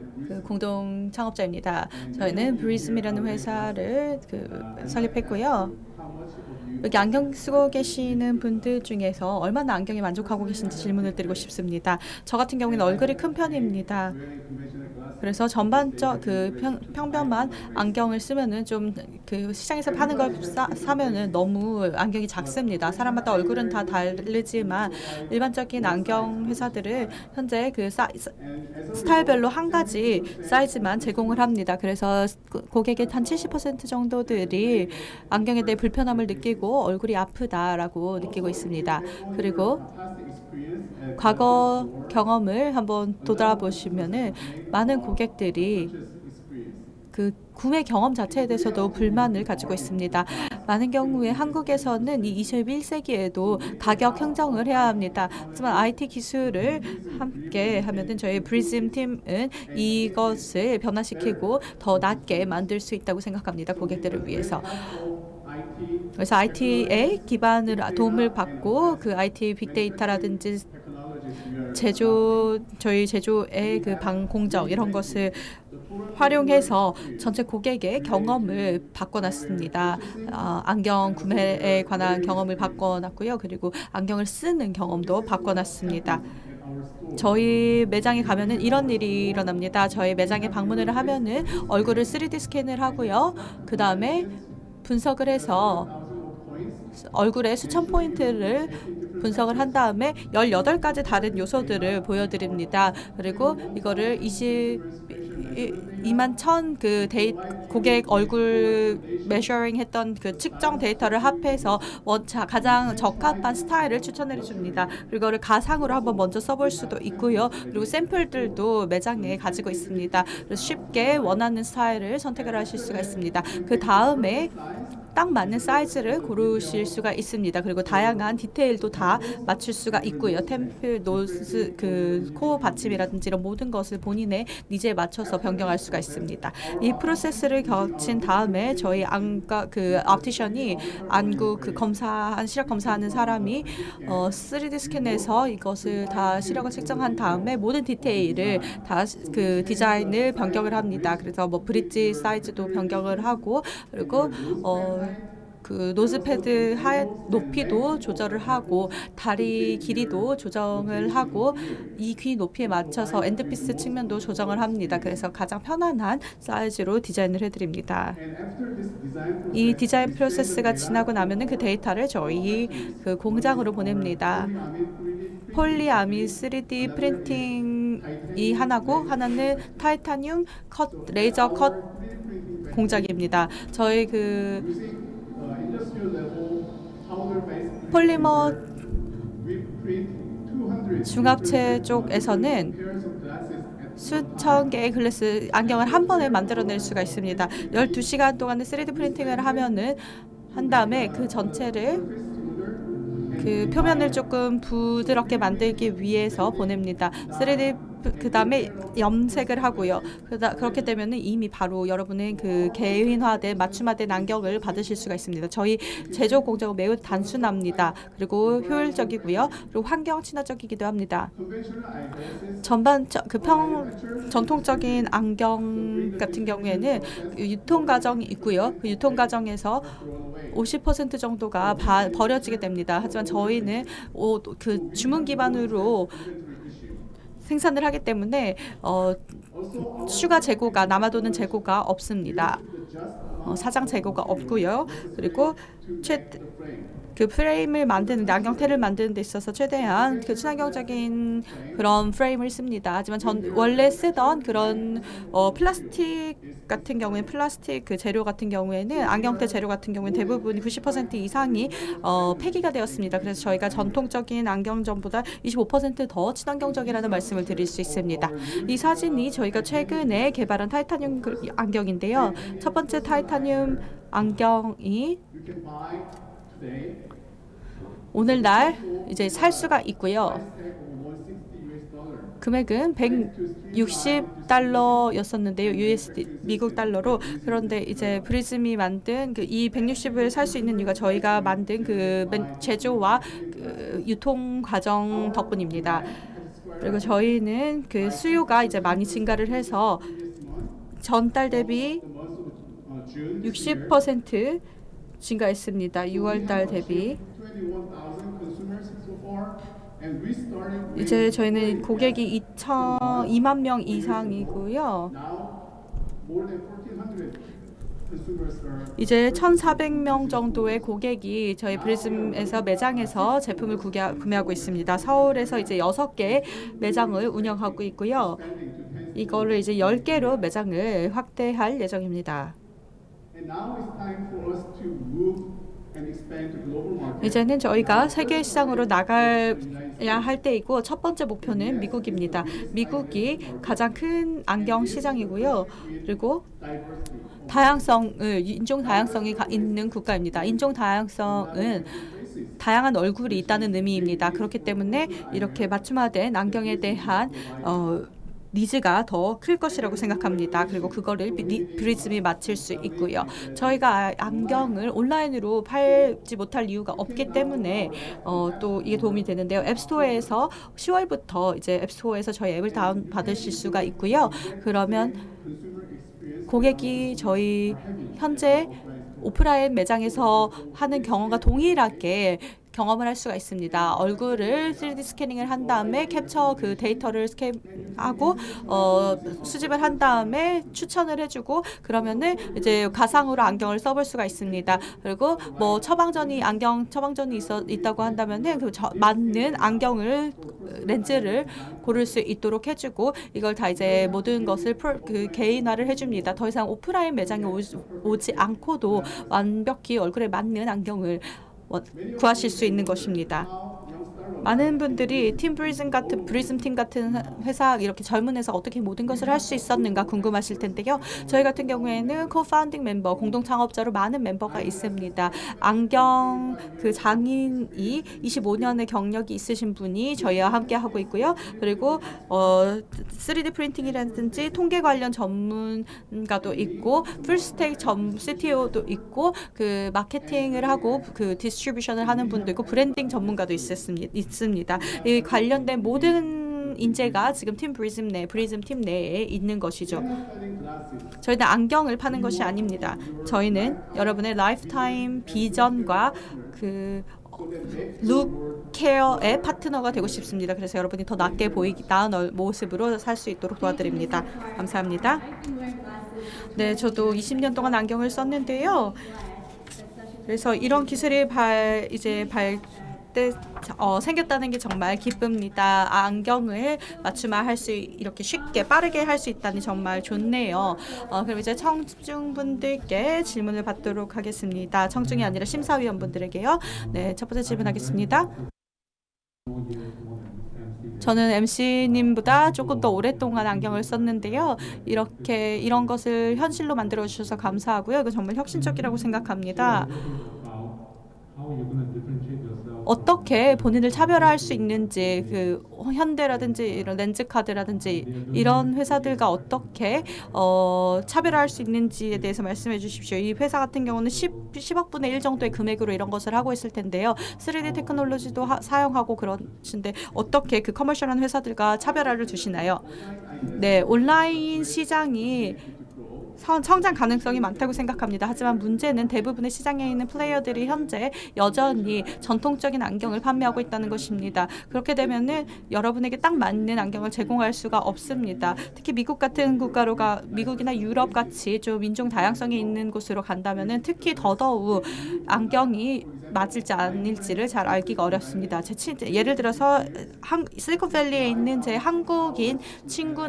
공동 창업자입니다. 저희는 브리즘이라는 회사를 설립했고요. 여기 안경 쓰고 계시는 분들 중에서 얼마나 안경에 만족하고 계신지 질문을 드리고 싶습니다. 저 같은 경우에는 얼굴이 큰 편입니다. 그래서 전반적 평범한 안경을 쓰면은 좀 시장에서 파는 걸 사면은 너무 안경이 작습니다. 사람마다 얼굴은 다 다르지만 일반적인 안경 회사들은 현재 스타일별로 한 가지 사이즈만 제공을 합니다. 그래서 고객의 한 70% 정도들이 안경에 대해 불편함을 느끼고 얼굴이 아프다라고 느끼고 있습니다. 그리고 과거 경험을 한번 돌아보시면은 많은 고객들이 구매 경험 자체에 대해서도 불만을 가지고 있습니다. 많은 경우에 한국에서는 이 21세기에도 가격 형성을 해야 합니다. 하지만 IT 기술을 함께 하면은 저희 브리즘 팀은 이것을 변화시키고 더 낮게 만들 수 있다고 생각합니다. 고객들을 위해서. 그래서 IT에 기반을 도움을 받고 IT 빅데이터라든지 저희 제조의 방 공정 이런 것을 활용해서 전체 고객의 경험을 바꿔놨습니다. 안경 구매에 관한 경험을 바꿔놨고요. 그리고 안경을 쓰는 경험도 바꿔놨습니다. 저희 매장에 가면은 이런 일이 일어납니다. 저희 매장에 방문을 하면은 얼굴을 3D 스캔을 하고요. 그 다음에 분석을 해서 얼굴에 수천 포인트를 분석을 한 다음에 18가지 다른 요소들을 보여드립니다. 그리고 이거를 2만 1천 고객 얼굴 메셔링 했던 측정 데이터를 합해서 가장 적합한 스타일을 추천해 줍니다. 그리고 이거를 가상으로 한번 먼저 써볼 수도 있고요. 그리고 샘플들도 매장에 가지고 있습니다. 그래서 쉽게 원하는 스타일을 선택을 하실 수가 있습니다. 그 다음에 딱 맞는 사이즈를 고르실 수가 있습니다. 그리고 다양한 디테일도 다 맞출 수가 있고요. 템플, 노즈, 코 받침이라든지 이런 모든 것을 본인의 니즈에 맞춰서 변경할 수가 있습니다. 이 프로세스를 거친 다음에 저희 optician이 안구 시력 검사하는 사람이 3D 스캔해서 이것을 다 시력을 측정한 다음에 모든 디테일을 다 디자인을 변경을 합니다. 그래서 브릿지 사이즈도 변경을 하고 그리고 노즈 패드 높이도 조절을 하고 다리 길이도 조정을 하고 이 귀 높이에 맞춰서 엔드피스 측면도 조정을 합니다. 그래서 가장 편안한 사이즈로 디자인을 해드립니다. 이 디자인 프로세스가 지나고 나면은 그 데이터를 저희 공장으로 보냅니다. 폴리아미 3D 프린팅이 하나고 하나는 타이타늄 레이저 컷 공작입니다. 저희 폴리머 중합체 쪽에서는 수천 개의 글래스 안경을 한 번에 만들어낼 수가 있습니다. 12시간 동안의 3D 프린팅을 한 다음에 그 전체를 그 표면을 조금 부드럽게 만들기 위해서 보냅니다. 3D 그 다음에 염색을 하고요. 그렇게 되면은 이미 바로 여러분의 그 개인화된 맞춤화된 안경을 받으실 수가 있습니다. 저희 제조 공정은 매우 단순합니다. 그리고 효율적이고요. 그리고 환경 친화적이기도 합니다. 전통적인 안경 같은 경우에는 유통 과정이 있고요. 그 유통 과정에서 50% 정도가 버려지게 됩니다. 하지만 저희는 그 주문 기반으로 생산을 하기 때문에 추가 재고가 남아도는 재고가 없습니다. 사장 재고가 없고요. 그리고 그 프레임을 만드는 안경테를 만드는 데 있어서 최대한 그 친환경적인 그런 프레임을 씁니다. 하지만 원래 쓰던 그런 플라스틱 같은 경우에 플라스틱 그 재료 같은 경우에는 안경테 재료 같은 경우에는 대부분 90% 이상이 폐기가 되었습니다. 그래서 저희가 전통적인 안경점보다 25% 더 친환경적이라는 말씀을 드릴 수 있습니다. 이 사진이 저희가 최근에 개발한 타이타늄 안경인데요. 첫 번째 타이타늄 안경이 오늘날 이제 살 수가 있고요. 금액은 160달러였었는데요. USD 미국 달러로. 그런데 이제 프리즘이 만든 이 160을 살 수 있는 이유가 저희가 만든 그 제조와 그 유통 과정 덕분입니다. 그리고 저희는 그 수요가 이제 많이 증가를 해서 전달 대비 60% 증가했습니다. 6월달 대비. 이제 저희는 고객이 2만 명 이상이고요. 이제 1,400명 정도의 고객이 저희 프리즘에서 매장에서 제품을 구매하고 있습니다. 서울에서 이제 6개 매장을 운영하고 있고요. 이거를 이제 10개로 매장을 확대할 예정입니다. 이제는 저희가 세계 시장으로 나가야 할 때이고 첫 번째 목표는 미국입니다. 미국이 가장 큰 안경 시장이고요. 그리고 인종 다양성이 있는 국가입니다. 인종 다양성은 다양한 얼굴이 있다는 의미입니다. 그렇기 때문에 이렇게 맞춤화된 안경에 대한 니즈가 더 클 것이라고 생각합니다. 그리고 그거를 프리즘이 맞출 수 있고요. 저희가 안경을 온라인으로 팔지 못할 이유가 없기 때문에 또 이게 도움이 되는데요. 앱스토어에서 10월부터 이제 앱스토어에서 저희 앱을 다운 받으실 수가 있고요. 그러면 고객이 저희 현재 오프라인 매장에서 하는 경험과 동일하게 경험을 할 수가 있습니다. 얼굴을 3D 스캐닝을 한 다음에 캡처 그 데이터를 스캔하고 수집을 한 다음에 추천을 해주고 그러면은 이제 가상으로 안경을 써볼 수가 있습니다. 그리고 뭐 처방전이 있다고 한다면은 그 맞는 안경을 렌즈를 고를 수 있도록 해주고 이걸 다 이제 모든 것을 그 개인화를 해줍니다. 더 이상 오프라인 매장에 오지 않고도 완벽히 얼굴에 맞는 안경을 구하실 수 있는 것입니다. 많은 분들이 프리즘 팀 같은 회사 이렇게 젊은 회사 어떻게 모든 것을 할 수 있었는가 궁금하실 텐데요. 저희 같은 경우에는 co-founding 멤버, 공동 창업자로 많은 멤버가 있습니다. 안경 그 장인이 25년의 경력이 있으신 분이 저희와 함께 하고 있고요. 그리고 3D 프린팅이라든지 통계 관련 전문가도 있고 풀스택 CTO도 있고 그 마케팅을 하고 그 디스트리뷰션을 하는 분도 있고 브랜딩 전문가도 있습니다. 이 관련된 모든 인재가 지금 프리즘 팀 내에 있는 것이죠. 저희는 안경을 파는 것이 아닙니다. 저희는 여러분의 라이프타임 비전과 그 룩 케어의 파트너가 되고 싶습니다. 그래서 여러분이 더 나은 모습으로 살 수 있도록 도와드립니다. 감사합니다. 네, 저도 20년 동안 안경을 썼는데요. 그래서 이런 기술이 생겼다는 게 정말 기쁩니다. 안경을 맞춤화할 수 이렇게 쉽게 빠르게 할 수 있다니 정말 좋네요. 그럼 이제 청중분들께 질문을 받도록 하겠습니다. 청중이 아니라 심사위원분들에게요. 네, 첫 번째 질문하겠습니다. 저는 MC님보다 조금 더 오랫동안 안경을 썼는데요. 이런 것을 현실로 만들어 주셔서 감사하고요. 이거 정말 혁신적이라고 생각합니다. 어떻게 본인을 차별화할 수 있는지, 그 현대라든지 이런 렌즈카드라든지 이런 회사들과 어떻게 차별화할 수 있는지에 대해서 말씀해 주십시오. 이 회사 같은 경우는 10억분의 1 정도의 금액으로 이런 것을 하고 있을 텐데요. 3D 테크놀로지도 사용하고 그러신데 어떻게 그 커머셜한 회사들과 차별화를 두시나요? 네, 온라인 시장이 성장 가능성이 많다고 생각합니다. 하지만 문제는 대부분의 시장에 있는 플레이어들이 현재 여전히 전통적인 안경을 판매하고 있다는 것입니다. 그렇게 되면은 여러분에게 딱 맞는 안경을 제공할 수가 없습니다. 특히 미국 같은 미국이나 유럽 같이 좀 인종 다양성이 있는 곳으로 간다면은 특히 더더욱 안경이 맞을지 아닐지를 잘 알기가 어렵습니다. 예를 들어서 실리콘밸리에 있는 제 한국인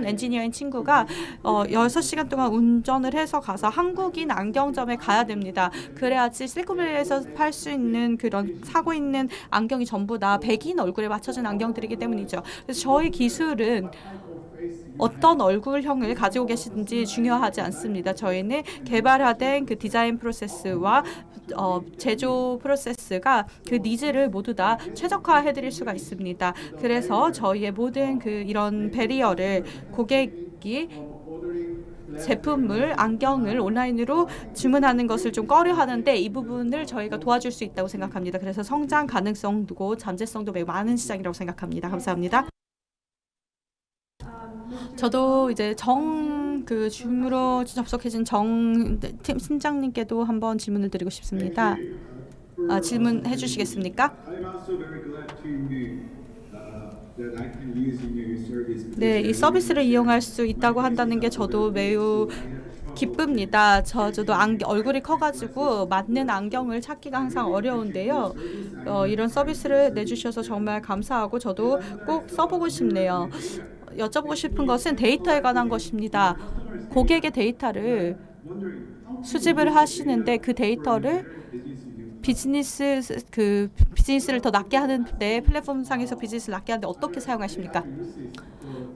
엔지니어인 친구가 6시간 동안 운전을 해서 가서 한국인 안경점에 가야 됩니다. 그래야지 실리콘밸리에서 팔 수 있는 그런 사고 있는 안경이 전부 다 백인 얼굴에 맞춰진 안경들이기 때문이죠. 그래서 저희 기술은 어떤 얼굴형을 가지고 계시든지 중요하지 않습니다. 저희는 개발화된 그 디자인 프로세스와 제조 프로세스가 그 니즈를 모두 다 최적화해 드릴 수가 있습니다. 그래서 저희의 모든 그 이런 배리어를 고객이 안경을 온라인으로 주문하는 것을 좀 꺼려하는데 이 부분을 저희가 도와줄 수 있다고 생각합니다. 그래서 성장 가능성도 잠재성도 매우 많은 시장이라고 생각합니다. 감사합니다. 저도 이제 줌으로 접속해준 팀 팀장님께도 한번 질문을 드리고 싶습니다. 질문해 주시겠습니까? 네, 이 서비스를 이용할 수 있다고 한다는 게 저도 매우 기쁩니다. 저도 얼굴이 커가지고 맞는 안경을 찾기가 항상 어려운데요. 이런 서비스를 내주셔서 정말 감사하고 저도 꼭 써보고 싶네요. 여쭤보고 싶은 것은 데이터에 관한 것입니다. 고객의 데이터를 수집을 하시는데 그 데이터를 비즈니스를 더 낫게 하는데 플랫폼상에서 비즈니스를 낫게 하는데 어떻게 사용하십니까?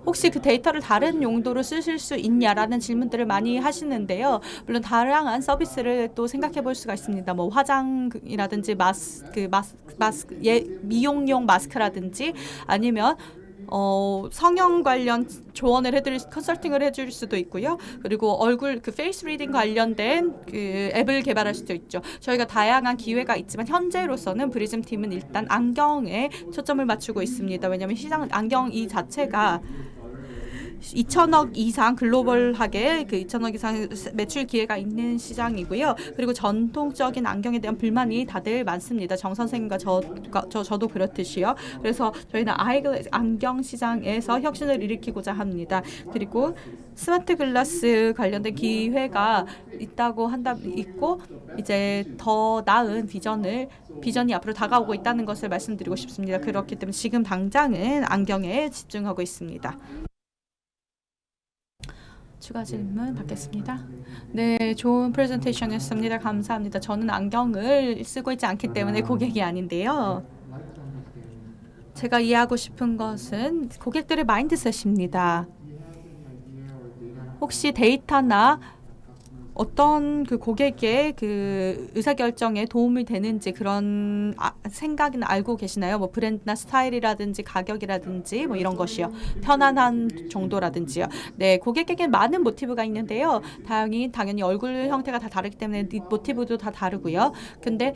혹시 그 데이터를 다른 용도로 쓰실 수 있냐라는 질문들을 많이 하시는데요. 물론 다양한 서비스를 또 생각해 볼 수가 있습니다. 뭐 화장이라든지 미용용 마스크라든지 아니면 성형 관련 컨설팅을 해줄 수도 있고요. 그리고 얼굴 페이스 리딩 관련된 앱을 개발할 수도 있죠. 저희가 다양한 기회가 있지만 현재로서는 브리즘 팀은 일단 안경에 초점을 맞추고 있습니다. 왜냐하면 안경 이 자체가 2천억 이상 글로벌하게 2천억 이상 매출 기회가 있는 시장이고요. 그리고 전통적인 안경에 대한 불만이 다들 많습니다. 정 선생님과 저도 그렇듯이요. 그래서 저희는 안경 시장에서 혁신을 일으키고자 합니다. 그리고 스마트 글라스 관련된 기회가 있고 이제 더 나은 비전이 앞으로 다가오고 있다는 것을 말씀드리고 싶습니다. 그렇기 때문에 지금 당장은 안경에 집중하고 있습니다. 추가 질문 받겠습니다. 네, 좋은 프레젠테이션이었습니다. 감사합니다. 저는 안경을 쓰고 있지 않기 때문에 고객이 아닌데요. 제가 이해하고 싶은 것은 고객들의 마인드셋입니다. 혹시 데이터나 어떤 고객의 의사결정에 도움이 되는지 그런 생각은 알고 계시나요? 뭐 브랜드나 스타일이라든지 가격이라든지 뭐 이런 것이요. 편안한 정도라든지요. 네, 고객에게 많은 모티브가 있는데요. 당연히 얼굴 형태가 다 다르기 때문에 모티브도 다 다르고요. 근데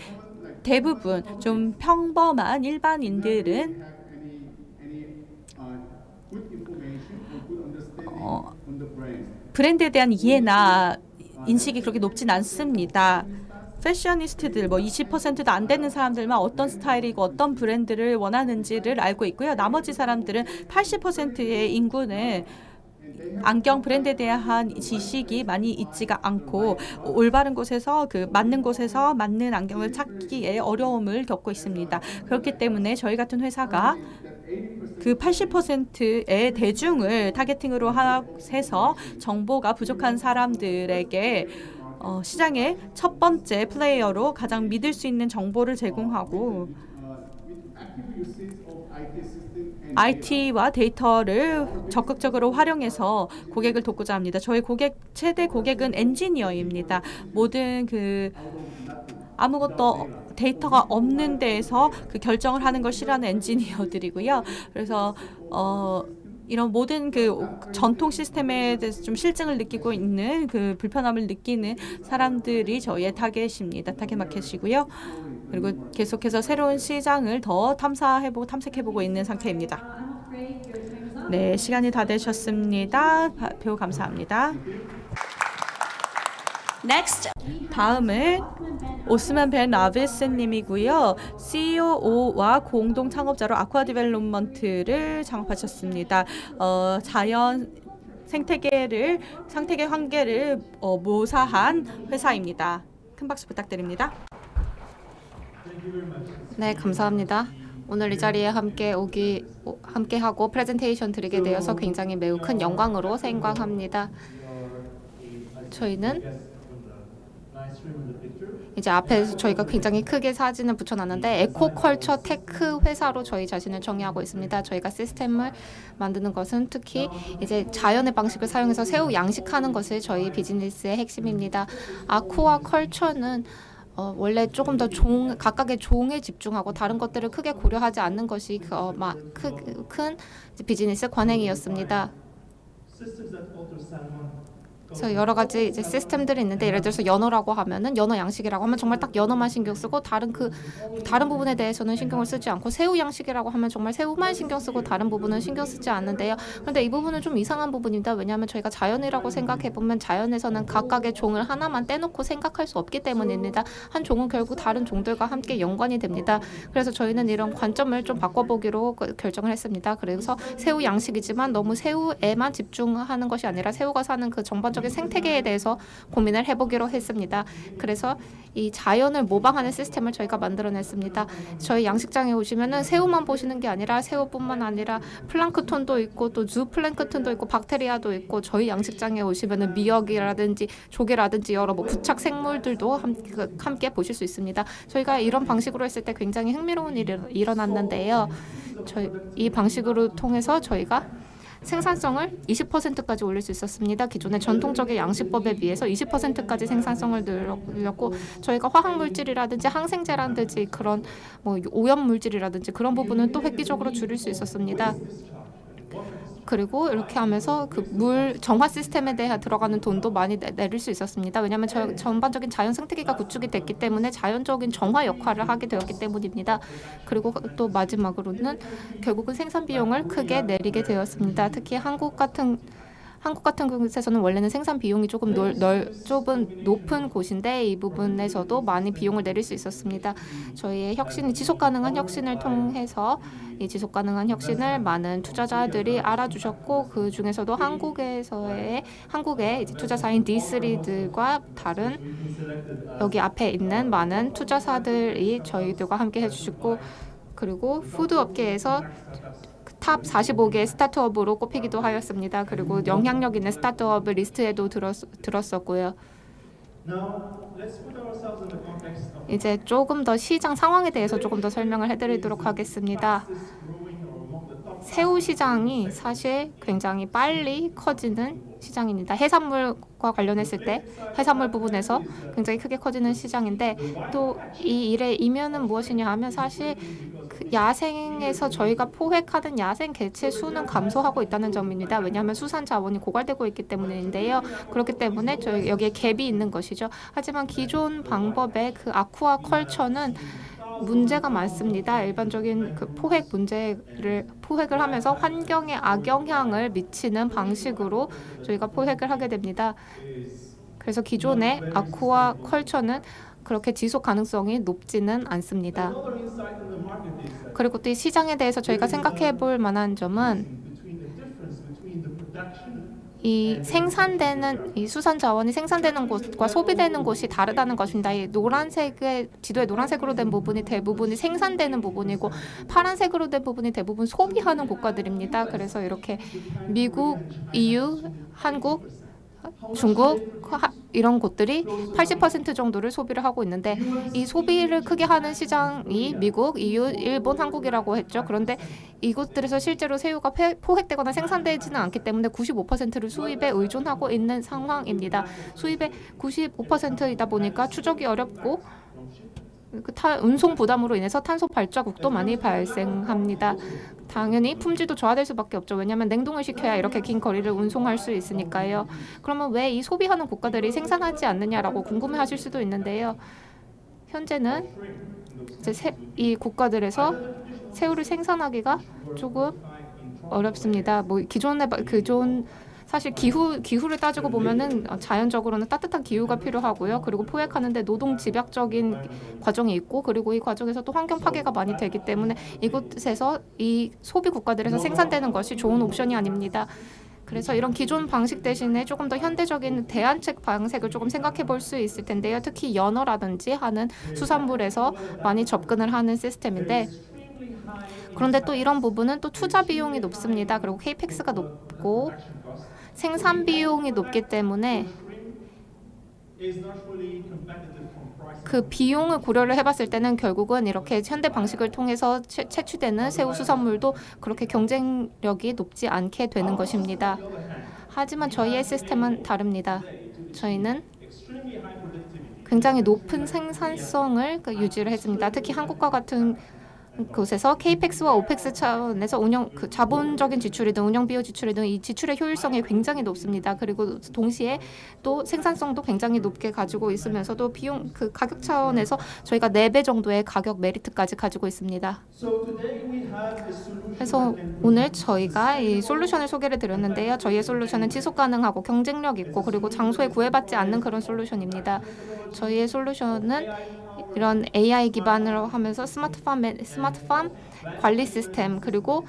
대부분 좀 평범한 일반인들은 브랜드에 대한 이해나 인식이 그렇게 높진 않습니다. 패셔니스트들 20%도 안 되는 사람들만 어떤 스타일이고 어떤 브랜드를 원하는지를 알고 있고요. 나머지 사람들은 80%의 인구는 안경 브랜드에 대한 지식이 많이 있지가 않고 올바른 곳에서 맞는 곳에서 맞는 안경을 찾기에 어려움을 겪고 있습니다. 그렇기 때문에 저희 같은 회사가 80%의 대중을 타겟팅으로 해서 정보가 부족한 사람들에게 시장의 첫 번째 플레이어로 가장 믿을 수 있는 정보를 제공하고 IT와 데이터를 적극적으로 활용해서 고객을 돕고자 합니다. 저희 최대 고객은 엔지니어입니다. 모든 아무것도 데이터가 없는 데에서 그 결정을 하는 걸 싫어하는 엔지니어들이고요. 그래서 이런 모든 그 전통 시스템에 대해서 좀 실증을 느끼고 있는 그 불편함을 느끼는 사람들이 저희의 타겟입니다. 타겟 마켓이고요. 그리고 계속해서 새로운 시장을 더 탐색해보고 있는 상태입니다. 네, 시간이 다 되셨습니다. 발표 감사합니다. Next, 다음은 오스만 벤 라비스 님이고요. CEO와 공동 창업자로 아쿠아 디벨롭먼트를 창업하셨습니다. 자연 생태계 환계를 모사한 회사입니다. 큰 박수 부탁드립니다. 네, 감사합니다. 오늘 이 자리에 함께하고 프레젠테이션 드리게 되어서 굉장히 매우 큰 영광으로 생각합니다. 저희는 이제 앞에 저희가 굉장히 크게 사진을 붙여놨는데 에코컬처 테크 회사로 저희 자신을 정의하고 있습니다. 저희가 시스템을 만드는 것은 특히 이제 자연의 방식을 사용해서 새우 양식하는 것이 저희 비즈니스의 핵심입니다. 아쿠아컬처는 원래 조금 더 각각의 종에 집중하고 다른 것들을 크게 고려하지 않는 것이 큰 비즈니스 관행이었습니다. 그래서 여러 가지 이제 시스템들이 있는데 예를 들어서 연어라고 하면은 연어 양식이라고 하면 정말 딱 연어만 신경 쓰고 다른 부분에 대해서는 신경을 쓰지 않고 새우 양식이라고 하면 정말 새우만 신경 쓰고 다른 부분은 신경 쓰지 않는데요. 그런데 이 부분은 좀 이상한 부분입니다. 왜냐하면 저희가 자연이라고 생각해 보면 자연에서는 각각의 종을 하나만 떼놓고 생각할 수 없기 때문입니다. 한 종은 결국 다른 종들과 함께 연관이 됩니다. 그래서 저희는 이런 관점을 좀 바꿔보기로 결정을 했습니다. 그래서 새우 양식이지만 너무 새우에만 집중하는 것이 아니라 새우가 사는 그 전반적인 생태계에 대해서 고민을 해보기로 했습니다. 그래서 이 자연을 모방하는 시스템을 저희가 만들어냈습니다. 저희 양식장에 오시면은 새우만 보시는 게 아니라 새우뿐만 아니라 플랑크톤도 있고 또 주플랭크톤도 있고 박테리아도 있고 저희 양식장에 오시면은 미역이라든지 조개라든지 여러 부착 생물들도 함께 보실 수 있습니다. 저희가 이런 방식으로 했을 때 굉장히 흥미로운 일이 일어났는데요. 이 방식으로 통해서 저희가 생산성을 20%까지 올릴 수 있었습니다. 기존의 전통적인 양식법에 비해서 20%까지 생산성을 늘렸고 저희가 화학물질이라든지 항생제라든지 그런 오염물질이라든지 그런 부분은 또 획기적으로 줄일 수 있었습니다. 그리고 이렇게 하면서 그 물 정화 시스템에 대해 들어가는 돈도 많이 내릴 수 있었습니다. 왜냐하면 전반적인 자연 생태계가 구축이 됐기 때문에 자연적인 정화 역할을 하게 되었기 때문입니다. 그리고 또 마지막으로는 결국은 생산 비용을 크게 내리게 되었습니다. 특히 한국 같은 곳에서는 원래는 생산 비용이 조금 높은 곳인데 이 부분에서도 많이 비용을 내릴 수 있었습니다. 저희의 지속 가능한 혁신을 통해서 이 지속 가능한 혁신을 많은 투자자들이 알아주셨고 그 중에서도 한국의 이제 투자사인 D3들과 다른 여기 앞에 있는 많은 투자사들이 저희들과 함께 해주셨고 그리고 푸드 업계에서 탑 45개 스타트업으로 꼽히기도 하였습니다. 그리고 영향력 있는 스타트업 리스트에도 들었었고요. 이제 조금 더 시장 상황에 대해서 조금 더 설명을 해드리도록 하겠습니다. 새우 시장이 사실 굉장히 빨리 커지는 시장입니다. 해산물과 관련했을 때 해산물 부분에서 굉장히 크게 커지는 시장인데 또 이 일의 이면은 무엇이냐 하면 사실 그 야생에서 저희가 포획하는 야생 개체 수는 감소하고 있다는 점입니다. 왜냐하면 수산 자원이 고갈되고 있기 때문인데요. 그렇기 때문에 저희 여기에 갭이 있는 것이죠. 하지만 기존 방법의 그 아쿠아 컬처는 문제가 많습니다. 일반적인 그 포획을 하면서 환경에 악영향을 미치는 방식으로 저희가 포획을 하게 됩니다. 그래서 기존의 아쿠아 컬처는 그렇게 지속 가능성이 높지는 않습니다. 그리고 또 이 시장에 대해서 저희가 생각해 볼 만한 점은 이 수산 자원이 생산되는 곳과 소비되는 곳이 다르다는 것입니다. 이 지도에 노란색으로 된 부분이 대부분이 생산되는 부분이고 파란색으로 된 부분이 대부분 소비하는 국가들입니다. 그래서 이렇게 미국, EU, 한국, 중국 이런 곳들이 80% 정도를 소비를 하고 있는데 이 소비를 크게 하는 시장이 미국, EU, 일본, 한국이라고 했죠. 그런데 이곳들에서 실제로 새우가 포획되거나 생산되지는 않기 때문에 95%를 수입에 의존하고 있는 상황입니다. 수입의 95%이다 보니까 추적이 어렵고 운송 부담으로 인해서 탄소 발자국도 많이 발생합니다. 당연히 품질도 저하될 수밖에 없죠. 왜냐하면 냉동을 시켜야 이렇게 긴 거리를 운송할 수 있으니까요. 그러면 왜 이 소비하는 국가들이 생산하지 않느냐라고 궁금해하실 수도 있는데요. 현재는 이제 이 국가들에서 새우를 생산하기가 조금 어렵습니다. 뭐 사실 기후를 따지고 보면은 자연적으로는 따뜻한 기후가 필요하고요. 그리고 포획하는데 노동 집약적인 과정이 있고, 그리고 이 과정에서 또 환경 파괴가 많이 되기 때문에 이곳에서 이 소비 국가들에서 생산되는 것이 좋은 옵션이 아닙니다. 그래서 이런 기존 방식 대신에 조금 더 현대적인 대안책 방식을 조금 생각해 볼 수 있을 텐데요. 특히 연어라든지 하는 수산물에서 많이 접근을 하는 시스템인데, 그런데 또 이런 부분은 또 투자 비용이 높습니다. 그리고 케이펙스가 높고 생산 비용이 높기 때문에 그 비용을 고려를 해봤을 때는 결국은 이렇게 현대 방식을 통해서 채취되는 새우 수산물도 그렇게 경쟁력이 높지 않게 되는 것입니다. 하지만 저희의 시스템은 다릅니다. 저희는 굉장히 높은 생산성을 유지를 했습니다. 특히 한국과 같은 곳에서 케이펙스와 오펙스 차원에서 자본적인 지출이든 운영 비용 지출이든 이 지출의 효율성이 굉장히 높습니다. 그리고 동시에 또 생산성도 굉장히 높게 가지고 있으면서도 가격 차원에서 저희가 4배 정도의 가격 메리트까지 가지고 있습니다. 그래서 오늘 저희가 이 솔루션을 소개를 드렸는데요. 저희의 솔루션은 지속 가능하고 경쟁력 있고 그리고 장소에 구애받지 않는 그런 솔루션입니다. 저희의 솔루션은 이런 AI 기반으로 하면서 스마트팜 관리 시스템, 그리고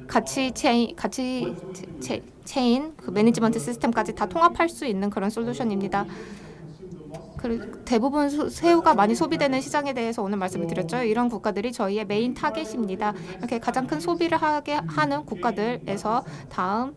가치 체인 그 매니지먼트 시스템까지 다 통합할 수 있는 그런 솔루션입니다. 그리고 대부분 새우가 많이 소비되는 시장에 대해서 오늘 말씀을 드렸죠. 이런 국가들이 저희의 메인 타겟입니다. 이렇게 가장 큰 소비를 하게 하는 국가들에서 다음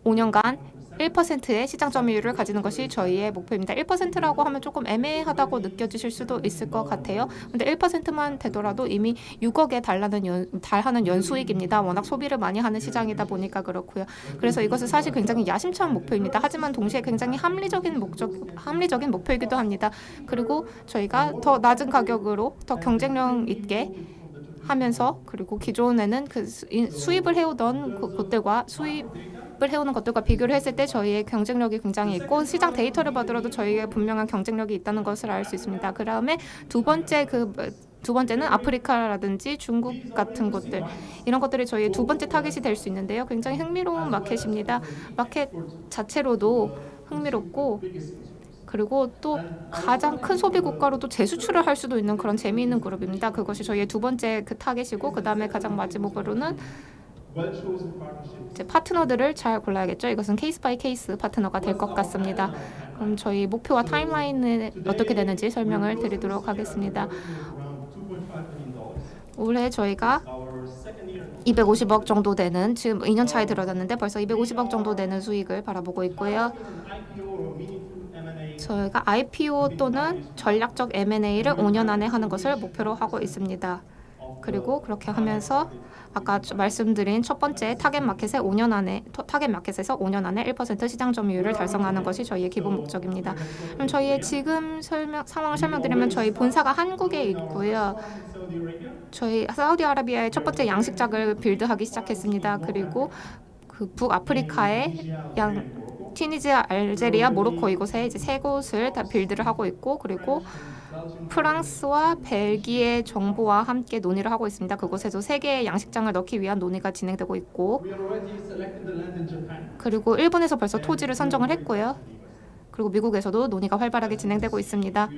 5년간 1%의 시장 점유율을 가지는 것이 저희의 목표입니다. 1%라고 하면 조금 애매하다고 느껴지실 수도 있을 것 같아요. 근데 1%만 되더라도 이미 6억에 달하는 연수익입니다. 워낙 소비를 많이 하는 시장이다 보니까 그렇고요. 그래서 이것은 사실 굉장히 야심찬 목표입니다. 하지만 동시에 굉장히 합리적인 목표이기도 합니다. 그리고 저희가 더 낮은 가격으로 더 경쟁력 있게 하면서, 그리고 기존에는 수입을 해오던 곳들과 해오는 것들과 비교를 했을 때 저희의 경쟁력이 굉장히 있고, 시장 데이터를 봐더라도 저희의 분명한 경쟁력이 있다는 것을 알 수 있습니다. 그 다음에 두 번째는 아프리카라든지 중국 같은 곳들, 이런 것들이 저희의 두 번째 타겟이 될 수 있는데요. 굉장히 흥미로운 마켓입니다. 마켓 자체로도 흥미롭고, 그리고 또 가장 큰 소비 국가로도 재수출을 할 수도 있는 그런 재미있는 그룹입니다. 그것이 저희의 두 번째 타겟이고, 그 다음에 가장 마지막으로는 이제 파트너들을 잘 골라야겠죠. 이것은 케이스 바이 케이스 파트너가 될 것 같습니다. 그럼 저희 목표와 타임라인은 어떻게 되는지 설명을 드리도록 하겠습니다. 올해 저희가 250억 정도 되는, 지금 2년 차에 들어갔는데 벌써 250억 정도 되는 수익을 바라보고 있고요. 저희가 IPO 또는 전략적 M&A를 5년 안에 하는 것을 목표로 하고 있습니다. 그리고 그렇게 하면서 아까 말씀드린 첫 번째 타겟 마켓에서 5년 안에 1% 시장 점유율을 달성하는 것이 저희의 기본 목적입니다. 그럼 저희의 지금 상황을 설명드리면, 저희 본사가 한국에 있고요. 저희 사우디아라비아의 첫 번째 양식장을 빌드하기 시작했습니다. 그리고 그 북아프리카의 튀니지아, 알제리아, 모로코 이곳에 이제 3곳을 다 빌드를 하고 있고, 그리고 프랑스와 벨기에 정부와 함께 논의를 하고 있습니다. 그곳에도 3개의 양식장을 넣기 위한 논의가 진행되고 있고, 그리고 일본에서 벌써 토지를 선정을 했고요. 그리고 미국에서도 논의가 활발하게 진행되고 있습니다.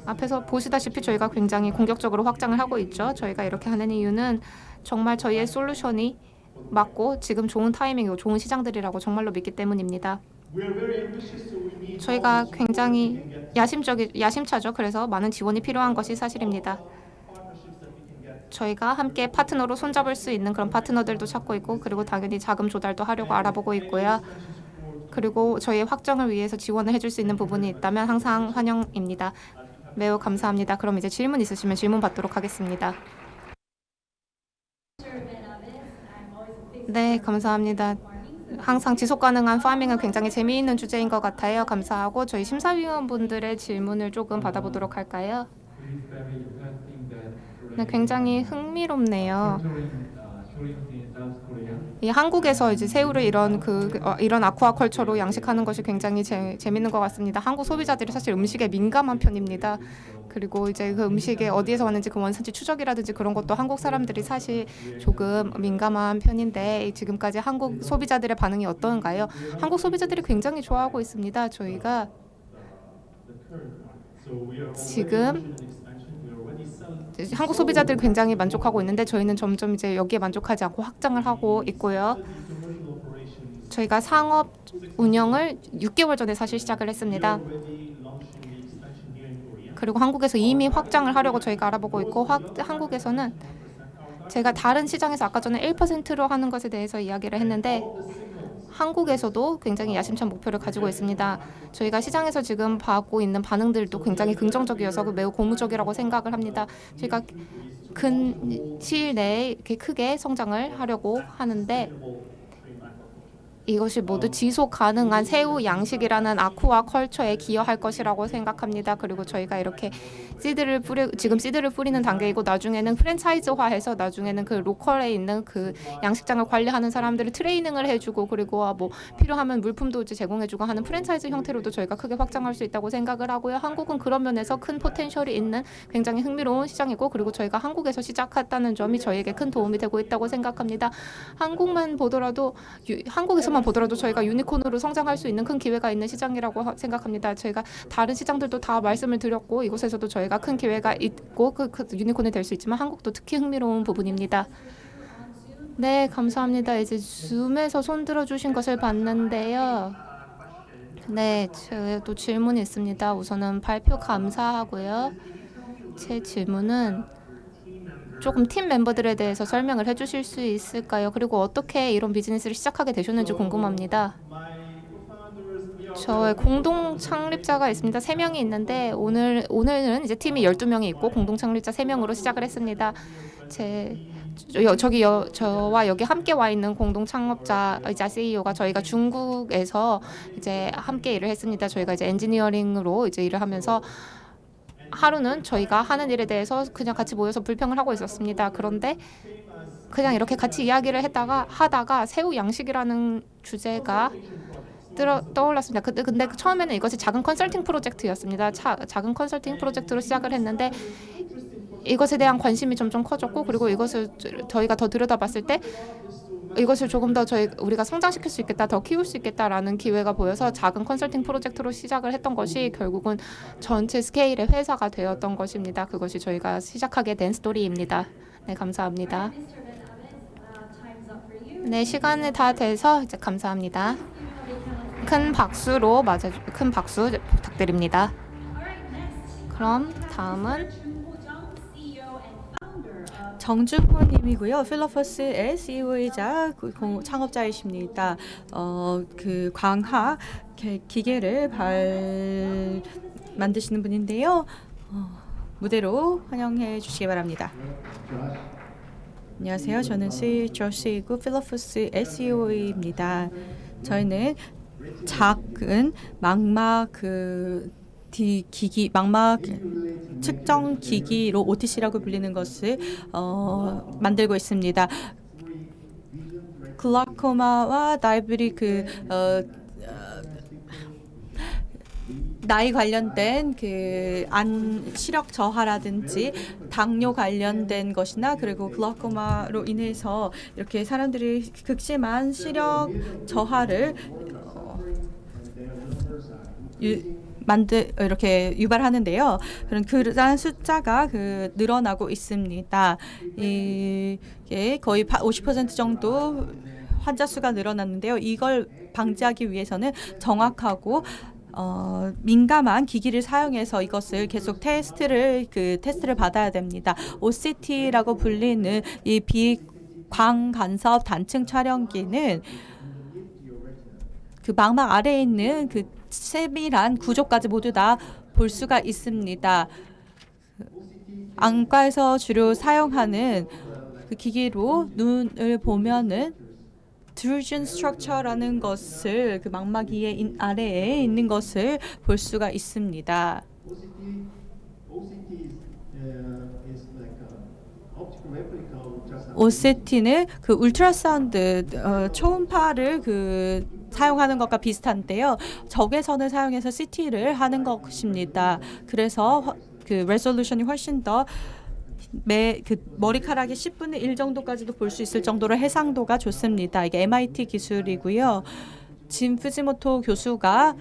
앞에서 보시다시피 저희가 굉장히 공격적으로 확장을 하고 있죠. 저희가 이렇게 하는 이유는 정말 저희의 솔루션이 맞고 지금 좋은 타이밍이고 좋은 시장들이라고 정말로 믿기 때문입니다. 저희가 굉장히 야심차죠. 그래서 많은 지원이 필요한 것이 사실입니다. 저희가 함께 파트너로 손잡을 수 있는 그런 파트너들도 찾고 있고, 그리고 당연히 자금 조달도 하려고 알아보고 있고요. 그리고 저희의 확정을 위해서 지원을 해줄 수 있는 부분이 있다면 항상 환영입니다. 매우 감사합니다. 그럼 이제 질문 있으시면 질문 받도록 하겠습니다. 네, 감사합니다. 항상 지속 가능한 파밍은 굉장히 재미있는 주제인 것 같아요. 감사하고 저희 심사위원분들의 질문을 조금 받아보도록 할까요? 네, 굉장히 흥미롭네요. 이 한국에서 이제 새우를 이런 아쿠아컬처로 양식하는 것이 굉장히 재밌는 것 같습니다. 한국 소비자들이 사실 음식에 민감한 편입니다. 그리고 이제 그 음식에 어디에서 왔는지 그 원산지 추적이라든지 그런 것도 한국 사람들이 사실 조금 민감한 편인데 지금까지 한국 소비자들의 반응이 어떤가요? 한국 소비자들이 굉장히 좋아하고 있습니다. 저희가 지금 한국 소비자들 굉장히 만족하고 있는데 저희는 점점 이제 여기에 만족하지 않고 확장을 하고 있고요. 저희가 상업 운영을 6개월 전에 사실 시작을 했습니다. 그리고 한국에서 이미 확장을 하려고 저희가 알아보고 있고 한국에서는 제가 다른 시장에서 아까 전에 1%로 하는 것에 대해서 이야기를 했는데 한국에서도 굉장히 야심찬 목표를 가지고 있습니다. 저희가 시장에서 지금 받고 있는 반응들도 굉장히 긍정적이어서 매우 고무적이라고 생각을 합니다. 저희가 근 시일 내에 이렇게 크게 성장을 하려고 하는데 이것이 모두 지속 가능한 새우 양식이라는 아쿠아컬처에 기여할 것이라고 생각합니다. 그리고 저희가 이렇게 지금 씨드를 뿌리는 단계이고 나중에는 프랜차이즈화해서 나중에는 그 로컬에 있는 그 양식장을 관리하는 사람들을 트레이닝을 해주고 그리고 뭐 필요하면 물품도 이제 제공해주고 하는 프랜차이즈 형태로도 저희가 크게 확장할 수 있다고 생각을 하고요. 한국은 그런 면에서 큰 포텐셜이 있는 굉장히 흥미로운 시장이고 그리고 저희가 한국에서 시작했다는 점이 저희에게 큰 도움이 되고 있다고 생각합니다. 한국에서만 보더라도 저희가 유니콘으로 성장할 수 있는 큰 기회가 있는 시장이라고 생각합니다. 저희가 다른 시장들도 다 말씀을 드렸고 이곳에서도 저희가 큰 기회가 있고 그 유니콘이 될 수 있지만 한국도 특히 흥미로운 부분입니다. 네, 감사합니다. 이제 줌에서 손 들어주신 것을 봤는데요. 네, 저도 질문이 있습니다. 우선은 발표 감사하고요. 제 질문은 조금 팀 멤버들에 대해서 설명을 해주실 수 있을까요? 그리고 어떻게 이런 비즈니스를 시작하게 되셨는지 궁금합니다. 저의 공동 창립자가 있습니다. 3명이 있는데 오늘은 이제 팀이 12명이 있고 공동 창립자 3명으로 시작을 했습니다. 저와 여기 함께 와 있는 공동 창업자이자 CEO가 저희가 중국에서 이제 함께 일을 했습니다. 저희가 이제 엔지니어링으로 이제 일을 하면서 하루는 저희가 하는 일에 대해서 그냥 같이 모여서 불평을 하고 있었습니다. 그런데 그냥 이렇게 같이 이야기를 하다가 새우 양식이라는 주제가 떠올랐습니다. 근데 처음에는 이것이 작은 컨설팅 프로젝트였습니다. 작은 컨설팅 프로젝트로 시작을 했는데 이것에 대한 관심이 점점 커졌고 그리고 이것을 저희가 더 들여다봤을 때 이것을 조금 더 우리가 성장시킬 수 있겠다, 더 키울 수 있겠다라는 기회가 보여서 작은 컨설팅 프로젝트로 시작을 했던 것이 결국은 전체 스케일의 회사가 되었던 것입니다. 그것이 저희가 시작하게 된 스토리입니다. 네, 감사합니다. 네, 시간이 다 돼서 이제 감사합니다. 큰 박수 부탁드립니다. 그럼 다음은 정준호님이고요. 필로퍼스의 CEO이자 창업자이십니다. 그 광학 기계를 만드시는 분인데요. 무대로 환영해 주시기 바랍니다. 안녕하세요. 저는 조시이고 필로퍼스의 CEO입니다. 저희는 작은 망막 망막 측정 기기로 OTC라고 불리는 것을 만들고 있습니다. 글라코마와 다이비리 나이 관련된 시력 저하라든지 당뇨 관련된 것이나 그리고 글라코마로 인해서 이렇게 사람들이 극심한 시력 저하를 이렇게 유발하는데요. 그러한 숫자가 늘어나고 있습니다. 이게 거의 50% 정도 환자 수가 늘어났는데요. 이걸 방지하기 위해서는 정확하고 민감한 기기를 사용해서 이것을 계속 테스트를 받아야 됩니다. OCT라고 불리는 이 비광간섭 단층 촬영기는 그 망막 아래에 있는 세밀한 구조까지 모두 다 볼 수가 있습니다. 안과에서 주로 사용하는 그 기기로 눈을 보면은 Diffusion Structure라는 것을 그 망막위의 아래에 있는 것을 볼 수가 있습니다. OCT는 그 울트라사운드 초음파를 사용하는 것과 비슷한데요. 적외선을 사용해서 CT를 하는 것입니다. 그래서 그 레졸루션이 훨씬 더 머리카락의 10분의 1 정도까지도 볼 수 있을 정도로 해상도가 좋습니다. 이게 MIT 기술이고요. 진 푸지모토 교수가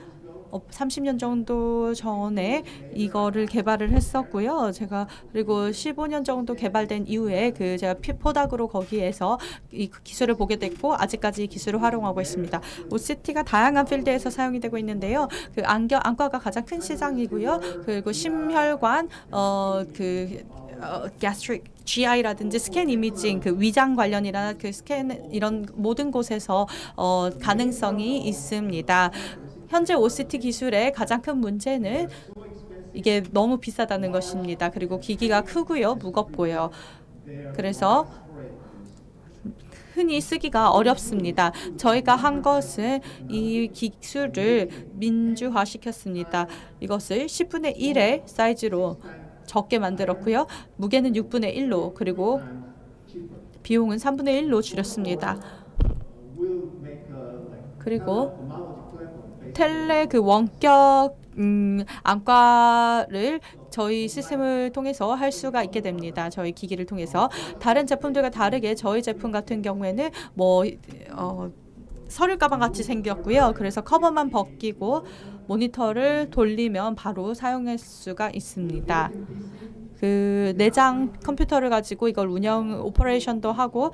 30년 정도 전에 이거를 개발을 했었고요. 제가 그리고 15년 정도 개발된 이후에 제가 포닥으로 거기에서 이 기술을 보게 됐고 아직까지 이 기술을 활용하고 있습니다. OCT가 다양한 필드에서 사용이 되고 있는데요. 안과가 가장 큰 시장이고요. 그리고 심혈관 gastric GI라든지 스캔 이미징 위장 관련이나 스캔 이런 모든 곳에서 가능성이 있습니다. 현재 OCT 기술의 가장 큰 문제는 이게 너무 비싸다는 것입니다. 그리고 기기가 크고요, 무겁고요. 그래서 흔히 쓰기가 어렵습니다. 저희가 한 것은 이 기술을 민주화시켰습니다. 이것을 10분의 1의 사이즈로 적게 만들었고요. 무게는 6분의 1로 그리고 비용은 3분의 1로 줄였습니다. 그리고 텔레 원격 안과를 저희 시스템을 통해서 할 수가 있게 됩니다. 저희 기기를 통해서 다른 제품들과 다르게 저희 제품 같은 경우에는 서류 가방 같이 생겼고요. 그래서 커버만 벗기고 모니터를 돌리면 바로 사용할 수가 있습니다. 내장 컴퓨터를 가지고 이걸 오퍼레이션도 하고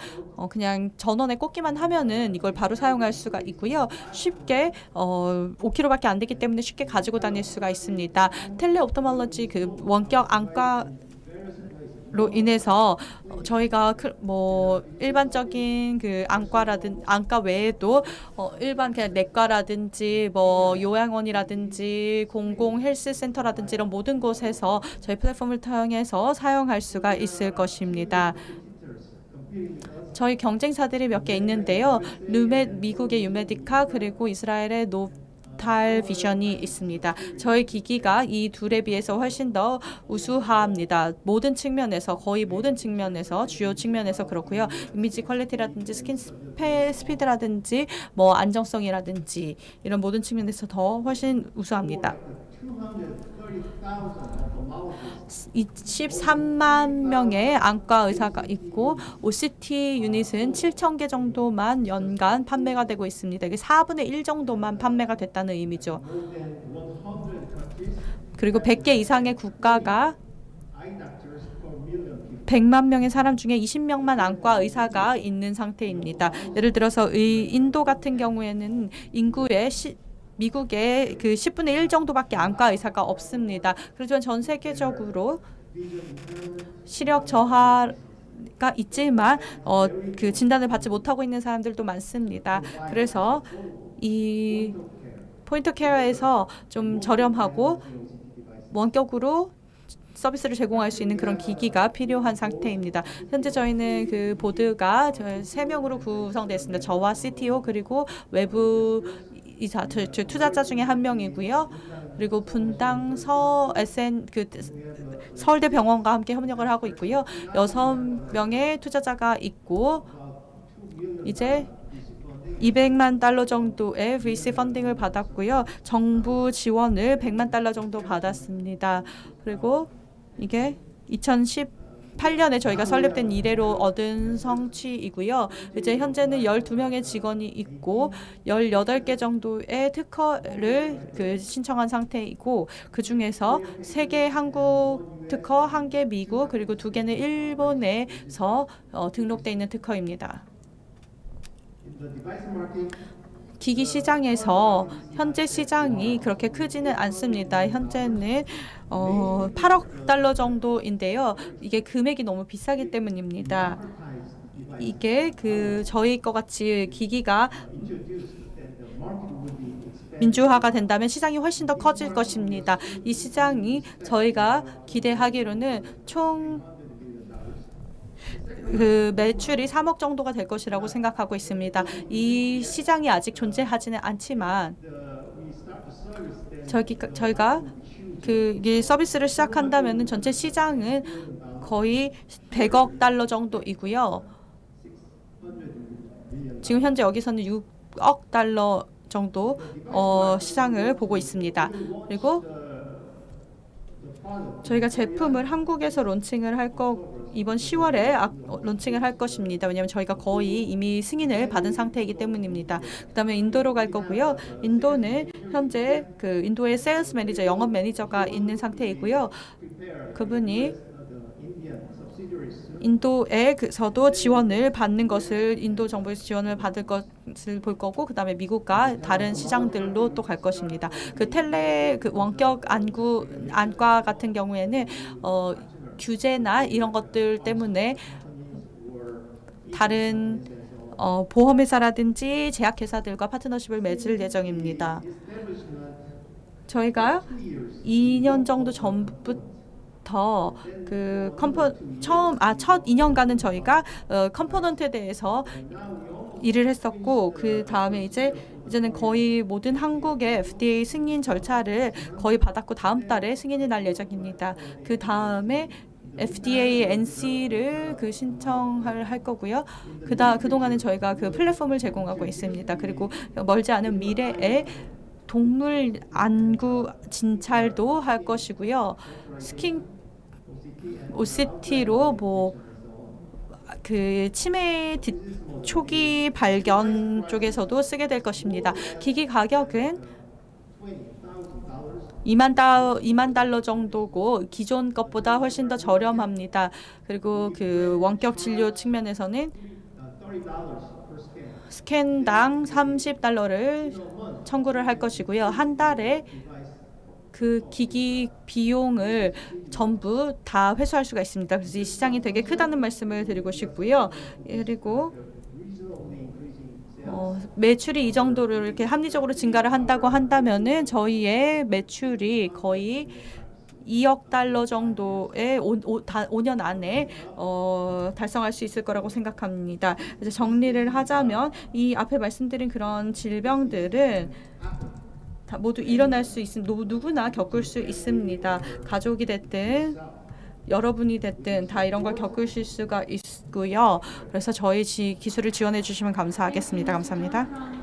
그냥 전원에 꽂기만 하면은 이걸 바로 사용할 수가 있고요. 쉽게 5kg밖에 안 되기 때문에 쉽게 가지고 다닐 수가 있습니다. 텔레옵토몰로지 원격 안과 로 인해서 저희가 일반적인 안과 외에도 일반 그냥 내과라든지 요양원이라든지 공공 헬스센터라든지 이런 모든 곳에서 저희 플랫폼을 통해서 사용할 수가 있을 것입니다. 저희 경쟁사들이 몇 개 있는데요. 미국의 유메디카 그리고 이스라엘의 노탈 비전이 있습니다. 저희 기기가 이 둘에 비해서 훨씬 더 우수합니다. 거의 모든 측면에서 주요 측면에서 그렇고요. 이미지 퀄리티라든지 스킨 스피드라든지 안정성이라든지 이런 모든 측면에서 더 훨씬 우수합니다. 23만 명의 안과 의사가 있고 OCT 유닛은 7,000개 정도만 연간 판매가 되고 있습니다. 이게 4분의 1 정도만 판매가 됐다는 의미죠. 그리고 100개 이상의 국가가 100만 명의 사람 중에 20명만 안과 의사가 있는 상태입니다. 예를 들어서 인도 같은 경우에는 인구의 미국의 10분의 1 정도밖에 안과 의사가 없습니다. 그렇지만 전 세계적으로 시력 저하가 있지만 진단을 받지 못하고 있는 사람들도 많습니다. 그래서 이 포인트 케어에서 좀 저렴하고 원격으로 서비스를 제공할 수 있는 그런 기기가 필요한 상태입니다. 현재 저희는 보드가 3명으로 구성되어 있습니다. 저와 CTO 그리고 외부 투자자 중에 한 명이고요. 그리고 분당 서울대 병원과 함께 협력을 하고 있고요. 6명의 투자자가 있고 이제 $200만 정도의 VC 펀딩을 받았고요. 정부 지원을 $100만 정도 받았습니다. 그리고 이게 2018년에 저희가 설립된 이래로 얻은 성취이고요. 이제 현재는 12명의 직원이 있고 18개 정도의 특허를 신청한 상태이고 그 중에서 3개 한국 특허, 1개 미국 그리고 2개는 일본에서 등록돼 있는 특허입니다. 기기 시장에서 현재 시장이 그렇게 크지는 않습니다. 현재는 $8억 정도인데요. 이게 금액이 너무 비싸기 때문입니다. 이게 저희 것 같이 기기가 민주화가 된다면 시장이 훨씬 더 커질 것입니다. 이 시장이 저희가 기대하기로는 총 그 매출이 3억 정도가 될 것이라고 생각하고 있습니다. 이 시장이 아직 존재하지는 않지만 저희가 이 서비스를 시작한다면은 전체 시장은 거의 100억 달러 정도이고요. 지금 현재 여기서는 6억 달러 정도 시장을 보고 있습니다. 그리고 저희가 제품을 한국에서 론칭을 이번 10월에 론칭을 할 것입니다. 왜냐하면 저희가 거의 이미 승인을 받은 상태이기 때문입니다. 그다음에 인도로 갈 거고요. 인도는 현재 그 인도의 세일스 매니저, 영업 매니저가 있는 상태이고요. 그분이 인도에서도 지원을 받는 것을 인도 정부에서 지원을 받을 것을 볼 거고 그다음에 미국과 다른 시장들로 또 갈 것입니다. 그 원격 안과 같은 경우에는 규제나 이런 것들 때문에 다른 보험회사라든지 제약회사들과 파트너십을 맺을 예정입니다. 저희가 2년 정도 전부터 첫 2년간은 저희가 컴포넌트에 대해서 일을 했었고 그 다음에 이제는 거의 모든 한국의 FDA 승인 절차를 거의 받았고 다음 달에 승인이 날 예정입니다. 그 다음에 FDA NC를 신청을 할 거고요. 그동안은 저희가 그 플랫폼을 제공하고 있습니다. 그리고 멀지 않은 미래에 동물 안구 진찰도 할 것이고요. OCT로 그 치매 초기 발견 쪽에서도 쓰게 될 것입니다. 기기 가격은 2만 달러 정도고 기존 것보다 훨씬 더 저렴합니다. 그리고 그 원격 진료 측면에서는 스캔당 30달러를 청구를 할 것이고요. 한 달에 그 기기 비용을 전부 다 회수할 수가 있습니다. 그래서 이 시장이 되게 크다는 말씀을 드리고 싶고요. 그리고 매출이 이 정도로 이렇게 합리적으로 증가를 한다고 한다면은 저희의 매출이 거의 2억 달러 정도의 5년 안에 달성할 수 있을 거라고 생각합니다. 이제 정리를 하자면 이 앞에 말씀드린 그런 질병들은 다 모두 일어날 수 누구나 겪을 수 있습니다. 가족이 됐든 여러분이 됐든 다 이런 걸 겪으실 수가 있고요. 그래서 저희 기술을 지원해 주시면 감사하겠습니다. 감사합니다.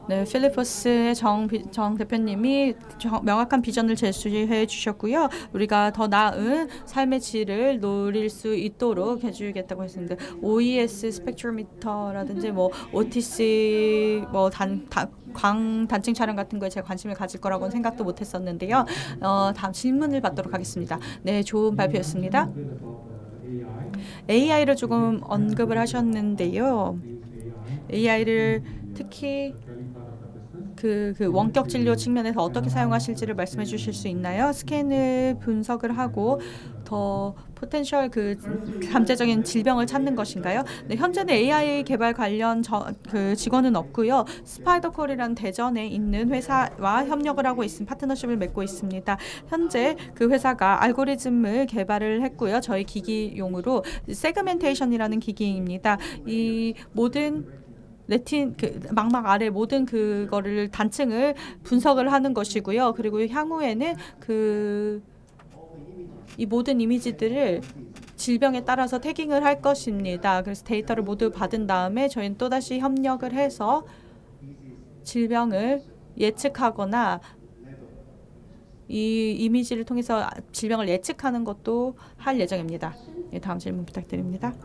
네, 필리포스의 정 대표님이 명확한 비전을 제시해 주셨고요. 우리가 더 나은 삶의 질을 노릴 수 있도록 해주겠다고 했습니다. OES 스펙트로미터라든지 OTC 광단층 촬영 같은 거에 제가 관심을 가질 거라고는 생각도 못했었는데요. 다음 질문을 받도록 하겠습니다. 네, 좋은 발표였습니다. AI를 조금 언급을 하셨는데요. AI를 특히 그 원격 진료 측면에서 어떻게 사용하실지를 말씀해 주실 수 있나요? 스캔을 분석을 하고 더 포텐셜 잠재적인 질병을 찾는 것인가요? 네, 현재는 AI 개발 관련 직원은 없고요. 스파이더콜이라는 대전에 있는 회사와 협력을 하고 파트너십을 맺고 있습니다. 현재 그 회사가 알고리즘을 개발을 했고요. 저희 기기용으로 세그멘테이션이라는 기기입니다. 이 모든 망막 아래 모든 그거를 단층을 분석을 하는 것이고요. 그리고 향후에는 이 모든 이미지들을 질병에 따라서 태깅을 할 것입니다. 그래서 데이터를 모두 받은 다음에 저희는 또다시 협력을 해서 질병을 예측하거나 이 이미지를 통해서 질병을 예측하는 것도 할 예정입니다. 네, 다음 질문 부탁드립니다.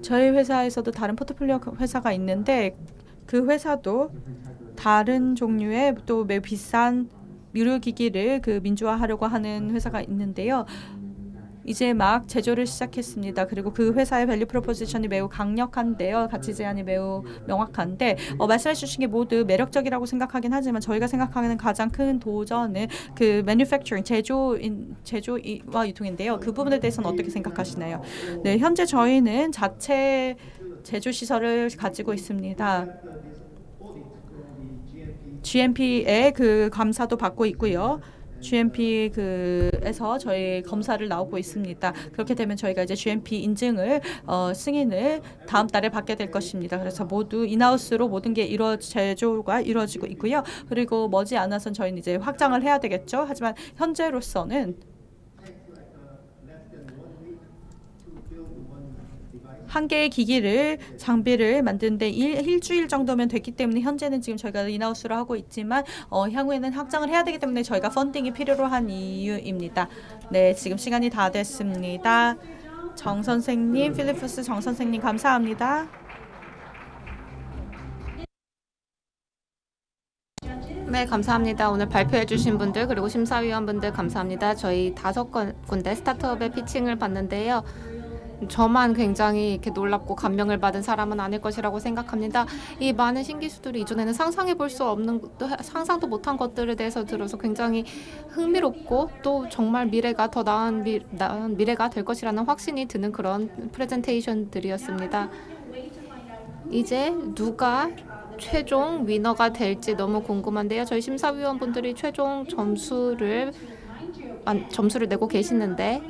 저희 회사에서도 다른 포트폴리오 회사가 있는데 그 회사도 다른 종류의 또 매우 비싼 의료기기를 민주화하려고 하는 회사가 있는데요. 이제 막 제조를 시작했습니다. 그리고 그 회사의 밸류 프로포지션이 매우 강력한데요. 가치 제한이 매우 명확한데 말씀해 주신 게 모두 매력적이라고 생각하긴 하지만 저희가 생각하는 가장 큰 도전은 manufacturing, 제조와 유통인데요. 그 부분에 대해서는 어떻게 생각하시나요? 네, 현재 저희는 자체 제조 시설을 가지고 있습니다. GMP의 감사도 받고 있고요. GMP 그에서 저희 검사를 나오고 있습니다. 그렇게 되면 저희가 이제 GMP 인증을 승인을 다음 달에 받게 될 것입니다. 그래서 모두 인하우스로 모든 게 제조가 이루어지고 있고요. 그리고 머지않아선 저희는 이제 확장을 해야 되겠죠. 하지만 현재로서는 한 개의 기기를 장비를 만드는데 일주일 정도면 됐기 때문에 현재는 지금 저희가 인하우스로 하고 있지만 향후에는 확장을 해야 되기 때문에 저희가 펀딩이 필요로 한 이유입니다. 네, 지금 시간이 다 됐습니다. 정 선생님, 필리프스 정 선생님 감사합니다. 네, 감사합니다. 오늘 발표해 주신 분들 그리고 심사위원분들 감사합니다. 저희 5군데 스타트업의 피칭을 봤는데요. 저만 굉장히 이렇게 놀랍고 감명을 받은 사람은 아닐 것이라고 생각합니다. 이 많은 신기술들이 이전에는 상상해 볼 수 없는, 상상도 못한 것들에 대해서 들어서 굉장히 흥미롭고 또 정말 미래가 더 나은 미래가 될 것이라는 확신이 드는 그런 프레젠테이션들이었습니다. 이제 누가 최종 위너가 될지 너무 궁금한데요. 저희 심사위원분들이 최종 점수를 내고 계시는데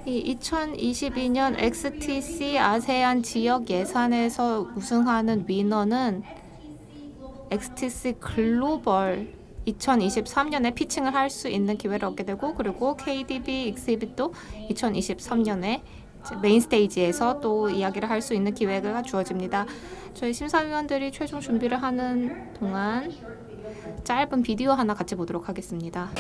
이 2022년 XTC 아세안 지역 예산에서 우승하는 위너는 XTC 글로벌 2023년에 피칭을 할 수 있는 기회를 얻게 되고 그리고 KDB 익스히빗도 2023년에 메인 스테이지에서 또 이야기를 할 수 있는 기회가 주어집니다. 저희 심사위원들이 최종 준비를 하는 동안 짧은 비디오 하나 같이 보도록 하겠습니다.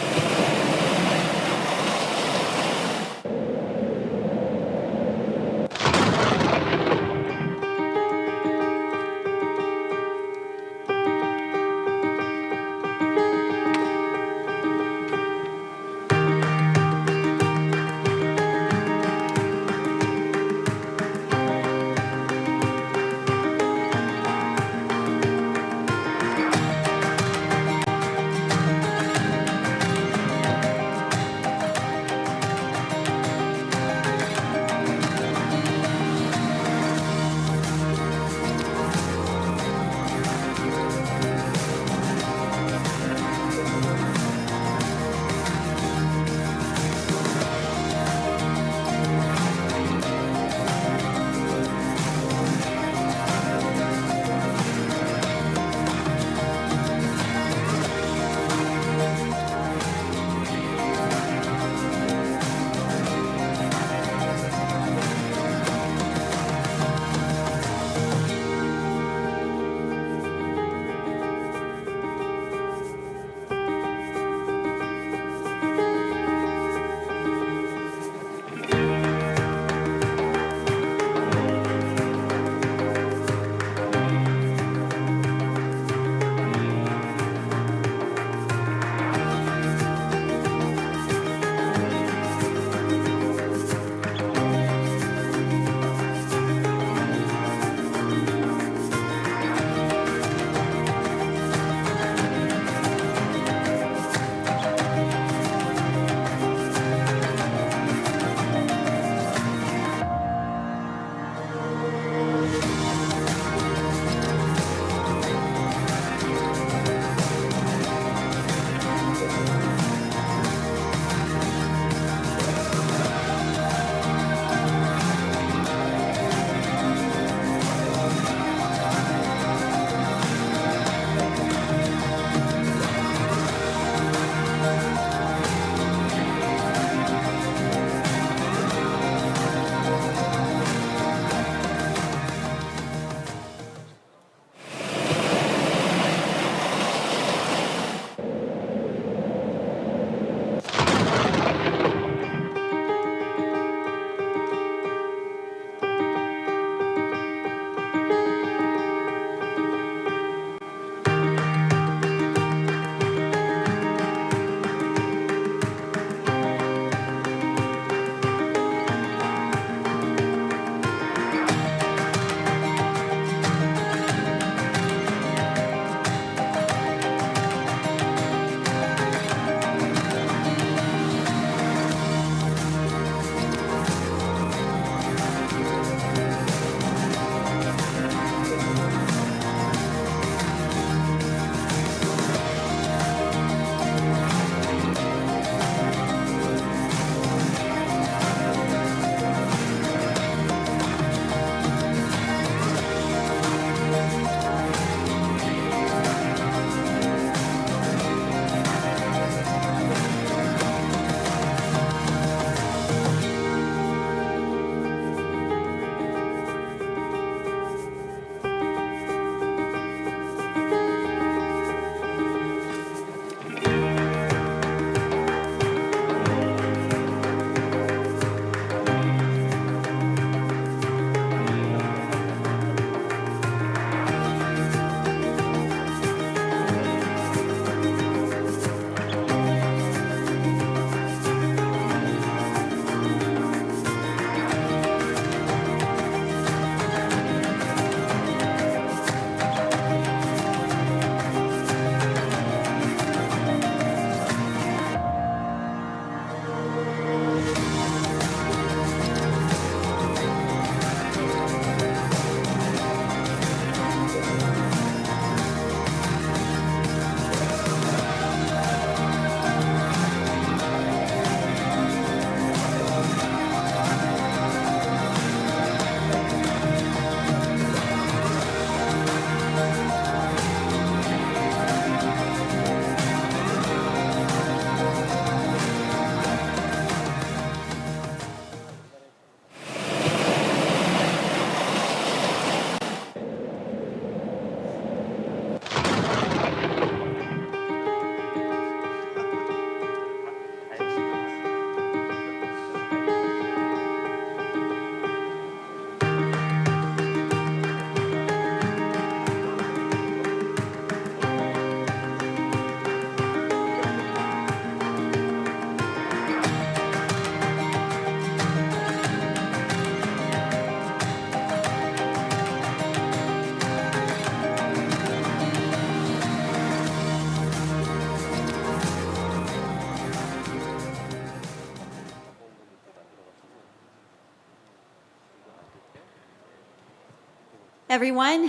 everyone.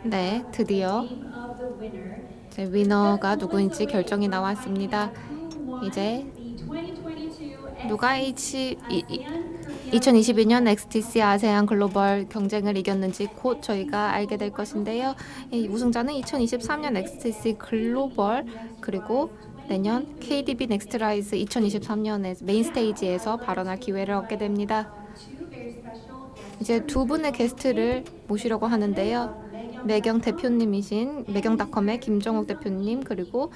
네, 드디어 이제 위너가 누구인지 결정이 나왔습니다. 이제 누가 2022년 XTC 아세안 글로벌 경쟁을 이겼는지 곧 저희가 알게 될 것인데요. 이 우승자는 2023년 XTC 글로벌 그리고 내년 KDB 넥스트라이즈 2023년에 메인 스테이지에서 발언할 기회를 얻게 됩니다. 이제 두 분의 게스트를 모시려고 하는데요. 매경 대표님이신 매경닷컴의 김정욱 대표님 그리고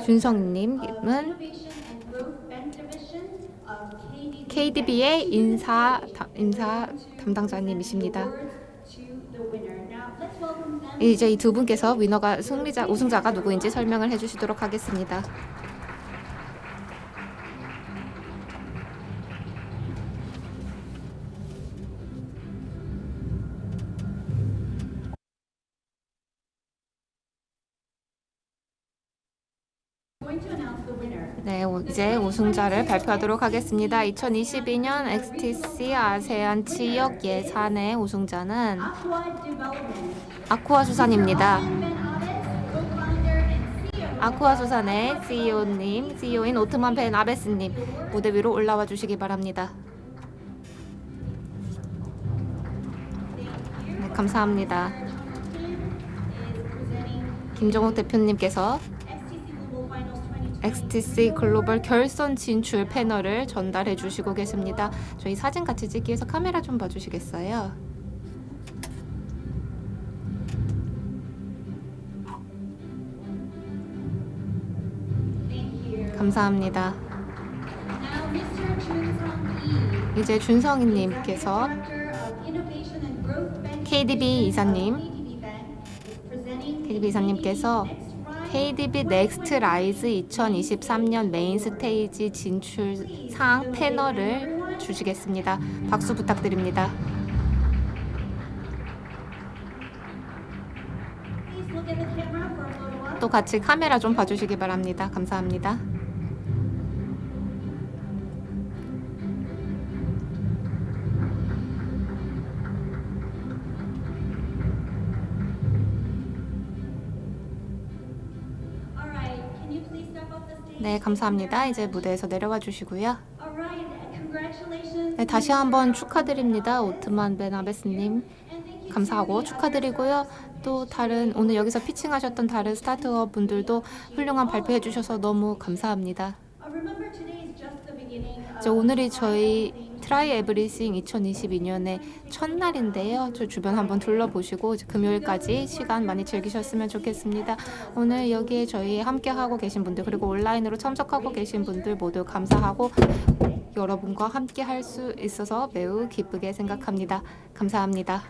준성님은 KDB의 인사 담당자님이십니다. 이제 이 두 분께서 위너가 우승자가 누구인지 설명을 해주시도록 하겠습니다. 네, 이제 우승자를 발표하도록 하겠습니다. 2022년 XTC 아세안 지역 예산의 우승자는 아쿠아수산입니다. 아쿠아수산의 CEO인 오트만 벤 아베스님 무대 위로 올라와 주시기 바랍니다. 네, 감사합니다. 김정욱 대표님께서 XTC 글로벌 결선 진출 패널을 전달해 주시고 계십니다. 저희 사진 같이 찍기 위해서 카메라 좀 봐주시겠어요? 감사합니다. 이제 준성희님께서 KDB 이사님께서 KDB 넥스트라이즈 2023년 메인 스테이지 진출상 패널을 주시겠습니다. 박수 부탁드립니다. 또 같이 카메라 좀 봐주시기 바랍니다. 감사합니다. 네, 감사합니다. 이제 무대에서 내려와 주시고요. 네, 다시 한번 축하드립니다. 오트만 벤 아베스님 감사하고 축하드리고요. 또 다른 오늘 여기서 피칭하셨던 다른 스타트업 분들도 훌륭한 발표해 주셔서 너무 감사합니다. 이제 오늘이 저희 트라이 에브리싱 2022년의 첫날인데요. 저 주변 한번 둘러보시고 이제 금요일까지 시간 많이 즐기셨으면 좋겠습니다. 오늘 여기에 저희 함께하고 계신 분들 그리고 온라인으로 참석하고 계신 분들 모두 감사하고 여러분과 함께 할 수 있어서 매우 기쁘게 생각합니다. 감사합니다.